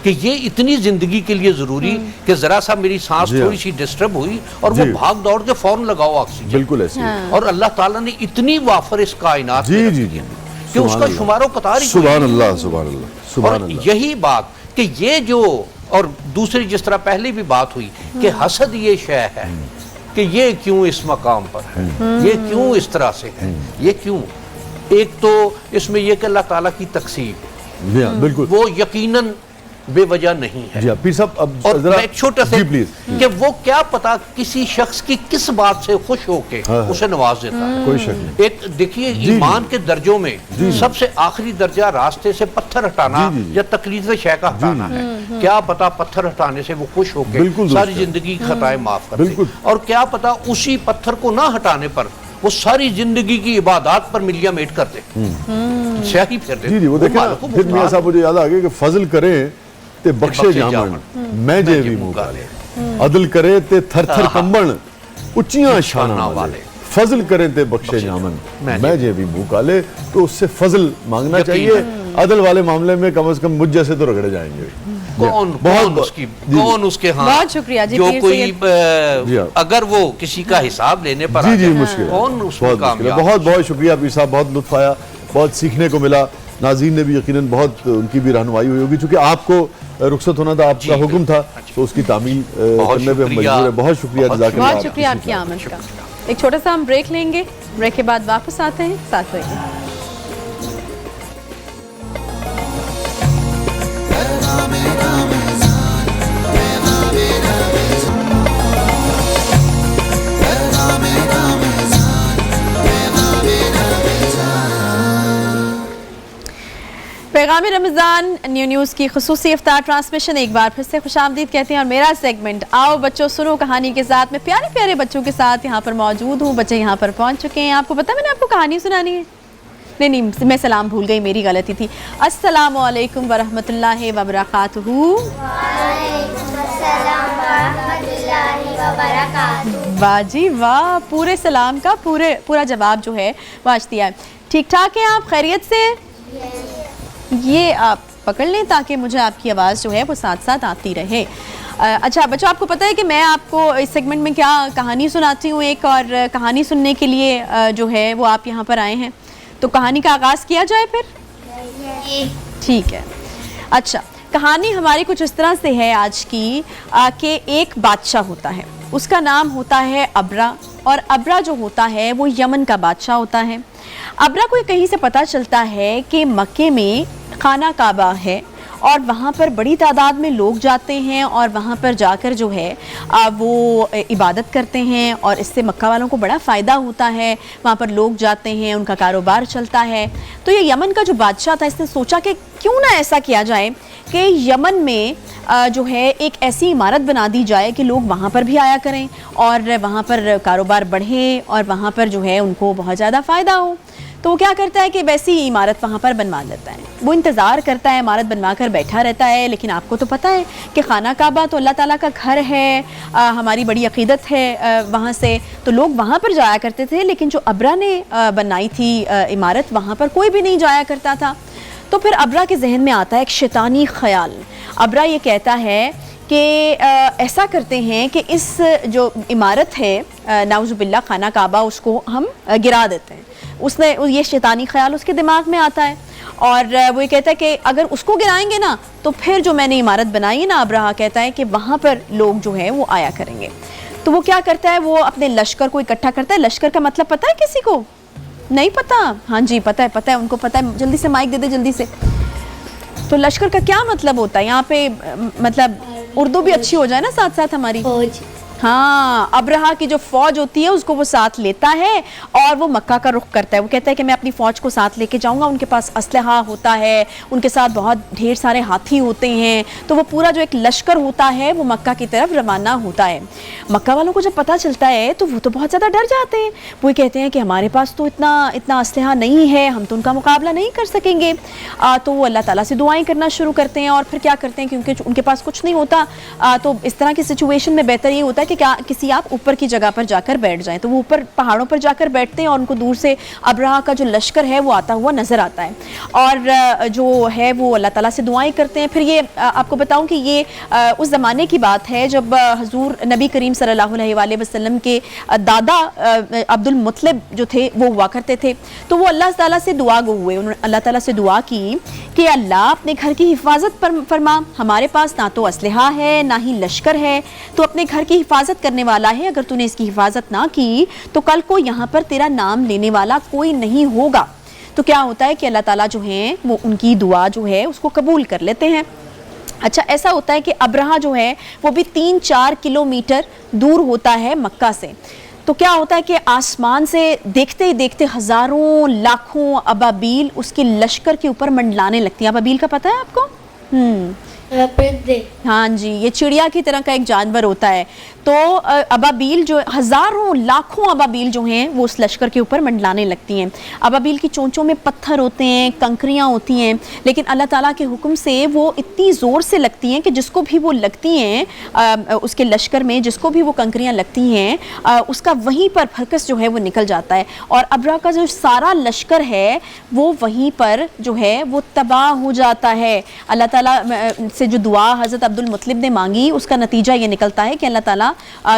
کہ یہ اتنی زندگی کے لیے ضروری کہ ذرا سا میری سانس تھوڑی سی ڈسٹرب ہوئی اور وہ بھاگ دوڑ کے فوراً لگاؤ آکسیجن. بالکل ایسے. اور اللہ تعالیٰ نے اتنی وافر اس کائنات میں رکھ دیا کہ اس کا شمار و قطار ہی. سبحان اللہ سبحان اللہ سبحان اللہ. اور یہی بات کہ یہ جو، اور دوسری جس طرح پہلے بھی بات ہوئی کہ حسد یہ شے ہے کہ یہ کیوں اس مقام پر ہے، یہ کیوں اس طرح سے ہے، یہ کیوں. ایک تو اس میں یہ کہ اللہ تعالیٰ کی تقسیم بالکل وہ یقیناً بے وجہ نہیں ہے. جی پیر صاحب اب اور میں ایک چھوٹا سا کہ وہ کیا پتا کسی شخص کی کس بات سے خوش ہو کے اسے نواز دیتا ہے. کوئی شک نہیں. ایک دیکھیے ایمان کے درجوں میں سب سے آخری درجہ راستے سے پتھر ہٹانا یا تقلید شے کا ہٹانا ہے. کیا پتا پتھر ہٹانے سے وہ خوش ہو کے ساری زندگی کی خطائیں معاف کر دے، اور کیا پتا اسی پتھر کو نہ ہٹانے پر وہ ساری زندگی کی عبادات پر ملیاں میٹ کر دے، سیاہی پھیر دے. جی وہ دیکھیں پھر میاں صاحب مجھے یاد آ گیا کہ فضل کریں تے بخشے جامن میں جے بھی منہ کالے، عدل کرے تے تھر تھر کمبن اچیاں شانہ والے. فضل کریں تے بخشے جامن میں جے بھی منہ کالے. تو اس سے فضل مانگنا چاہیے. عدل والے معاملے میں کم از کم مجھ جیسے تو رگڑے جائیں گے. کون اس کے ہاں بہت شکریہ جی. جو کوئی اگر وہ کسی کا حساب لینے پر جی مشکل کون اس میں کامیاب. بہت بہت شکریہ پیر صاحب، بہت لطف آیا، بہت سیکھنے کو ملا. ناظرین نے بھی یقیناً بہت ان کی بھی رہنمائی ہوئی ہوگی، چونکہ آپ کو رخصت ہونا تھا، آپ کا حکم تھا، تو اس کی تعمیل کرنے پہ ہم مجبور ہیں. بہت شکریہ، جزاک اللہ. بہت شکریہ آپ کی آمد کا. ایک چھوٹا سا ہم بریک لیں گے، بریک کے بعد واپس آتے ہیں، ساتھ رہیے. پیغام رمضان نیو نیوز کی خصوصی افطار ٹرانسمیشن ایک بار پھر سے خوش آمدید کہتے ہیں، اور میرا سیگمنٹ آؤ بچوں سنو کہانی کے ساتھ میں پیارے پیارے بچوں کے ساتھ یہاں پر موجود ہوں. بچے یہاں پر پہنچ چکے ہیں. آپ کو پتہ میں نے آپ کو کہانی سنانی ہے؟ نہیں میں سلام بھول گئی، میری غلطی تھی. السلام علیکم ورحمۃ اللہ وبرکاتہ. وعلیکم السلام ورحمۃ اللہ وبرکاتہ. واہ جی واہ، پورے سلام کا پورا جواب جو ہے وہ آج دیا ہے. ٹھیک ٹھاک ہیں آپ؟ خیریت سے؟ یہ آپ پکڑ لیں تاکہ مجھے آپ کی آواز جو ہے وہ ساتھ ساتھ آتی رہے. اچھا بچوں، آپ کو پتہ ہے کہ میں آپ کو اس سیگمنٹ میں کیا کہانی سناتی ہوں ایک، اور کہانی سننے کے لیے جو ہے وہ آپ یہاں پر آئے ہیں، تو کہانی کا آغاز کیا جائے پھر؟ ٹھیک ہے. اچھا، کہانی ہماری کچھ اس طرح سے ہے آج کی کہ ایک بادشاہ ہوتا ہے، اس کا نام ہوتا ہے ابرا، اور ابرا جو ہوتا ہے وہ یمن کا بادشاہ ہوتا ہے. ابرا کو کہیں سے پتہ چلتا ہے کہ مکے میں خانہ کعبہ ہے، اور وہاں پر بڑی تعداد میں لوگ جاتے ہیں، اور وہاں پر جا کر جو ہے وہ عبادت کرتے ہیں، اور اس سے مکہ والوں کو بڑا فائدہ ہوتا ہے. وہاں پر لوگ جاتے ہیں، ان کا کاروبار چلتا ہے. تو یہ یمن کا جو بادشاہ تھا، اس نے سوچا کہ کیوں نہ ایسا کیا جائے کہ یمن میں جو ہے ایک ایسی عمارت بنا دی جائے کہ لوگ وہاں پر بھی آیا کریں، اور وہاں پر کاروبار بڑھے، اور وہاں پر جو ہے ان کو بہت زیادہ فائدہ ہو. تو وہ کیا کرتا ہے کہ ویسی عمارت وہاں پر بنوا لیتا ہے. وہ انتظار کرتا ہے، عمارت بنوا کر بیٹھا رہتا ہے. لیکن آپ کو تو پتہ ہے کہ خانہ کعبہ تو اللہ تعالیٰ کا گھر ہے، ہماری بڑی عقیدت ہے وہاں سے، تو لوگ وہاں پر جایا کرتے تھے. لیکن جو ابرا نے بنائی تھی عمارت، وہاں پر کوئی بھی نہیں جایا کرتا تھا. تو پھر ابرا کے ذہن میں آتا ہے ایک شیطانی خیال. ابرا یہ کہتا ہے کہ ایسا کرتے ہیں کہ اس جو عمارت ہے نعوذ باللہ خانہ کعبہ، اس کو ہم گرا دیتے ہیں. اس نے یہ شیطانی خیال اس کے دماغ میں آتا ہے، اور وہ یہ کہتا ہے کہ اگر اس کو گرائیں گے نا تو پھر جو میں نے عمارت بنائی ہے نا، ابرہا کہتا ہے کہ وہاں پر لوگ جو ہیں وہ آیا کریں گے. تو وہ کیا کرتا ہے، وہ اپنے لشکر کو اکٹھا کرتا ہے. لشکر کا مطلب پتہ ہے کسی کو؟ نہیں پتہ؟ ہاں جی پتہ ہے، ان کو پتہ ہے. جلدی سے مائک دے دے جلدی سے. تو لشکر کا کیا مطلب ہوتا ہے یہاں پہ؟ مطلب اردو بھی اچھی ہو جائے نا ساتھ ساتھ ہماری. ہاں، ابرہا کی جو فوج ہوتی ہے اس کو وہ ساتھ لیتا ہے، اور وہ مکہ کا رخ کرتا ہے. وہ کہتا ہے کہ میں اپنی فوج کو ساتھ لے کے جاؤں گا. ان کے پاس اسلحہ ہوتا ہے، ان کے ساتھ بہت ڈھیر سارے ہاتھی ہوتے ہیں. تو وہ پورا جو ایک لشکر ہوتا ہے وہ مکہ کی طرف روانہ ہوتا ہے. مکہ والوں کو جب پتہ چلتا ہے تو وہ تو بہت زیادہ ڈر جاتے ہیں. وہ کہتے ہیں کہ ہمارے پاس تو اتنا اسلحہ نہیں ہے، ہم تو ان کا مقابلہ نہیں کر سکیں گے. تو وہ اللہ تعالیٰ سے دعائیں کرنا شروع کرتے ہیں. اور پھر کیا کرتے ہیں، کیونکہ ان کے پاس کچھ نہیں ہوتا، تو اس طرح کی سچویشن میں بہتر یہ ہوتا ہے کہ کسی آپ اوپر کی جگہ پر جا کر بیٹھ جائیں. تو وہ اوپر پہاڑوں پر جا کر بیٹھتے ہیں، اور ان کو دور سے ابرہا کا جو لشکر ہے وہ آتا ہوا نظر آتا ہے. اور جو ہے وہ اللہ تعالیٰ سے دعائیں کرتے ہیں. پھر یہ آپ کو بتاؤں کہ یہ اس زمانے کی بات ہے جب حضور نبی کریم صلی اللہ علیہ وآلہ وسلم کے دادا عبد المطلب جو تھے وہ ہوا کرتے تھے. تو وہ اللہ تعالیٰ سے دعا گو ہوئے. انہوں نے اللہ تعالیٰ سے دعا کی کہ اللہ اپنے گھر کی حفاظت فرما. ہمارے پاس نہ تو اسلحہ ہے نہ ہی لشکر ہے، تو اپنے گھر کی حفاظت کرنے والا ہے. اگر تو نے اس کی حفاظت نہ کی تو کل کو یہاں پر تیرا نام لینے والا کوئی نہیں ہوگا. تو کیا ہوتا ہے کہ اللہ تعالیٰ جو ہیں وہ ان کی دعا جو ہے اس کو قبول کر لیتے ہیں. اچھا، ایسا ہوتا ہے کہ ابرہا جو ہے وہ بھی 3-4 کلومیٹر دور ہوتا ہے مکہ سے. تو کیا ہوتا ہے کہ آسمان سے دیکھتے ہی دیکھتے ہزاروں لاکھوں ابابیل اس کے لشکر کے اوپر منڈلانے لگتی ہیں. ابابیل کا پتہ ہے آپ کو؟ ہاں جی، یہ چڑیا کی طرح کا ایک جانور ہوتا ہے. تو ابابیل جو ہزاروں لاکھوں ابابیل جو ہیں وہ اس لشکر کے اوپر منڈلانے لگتی ہیں. ابابیل کی چونچوں میں پتھر ہوتے ہیں، کنکریاں ہوتی ہیں، لیکن اللہ تعالیٰ کے حکم سے وہ اتنی زور سے لگتی ہیں کہ جس کو بھی وہ لگتی ہیں اس کے لشکر میں، جس کو بھی وہ کنکریاں لگتی ہیں اس کا وہیں پر پھرکس جو ہے وہ نکل جاتا ہے. اور ابرہا کا جو سارا لشکر ہے وہ وہیں پر جو ہے وہ تباہ ہو جاتا ہے. اللہ تعالیٰ سے جو دعا حضرت عبد المطلب نے مانگی اس کا نتیجہ یہ نکلتا ہے کہ اللہ تعالیٰ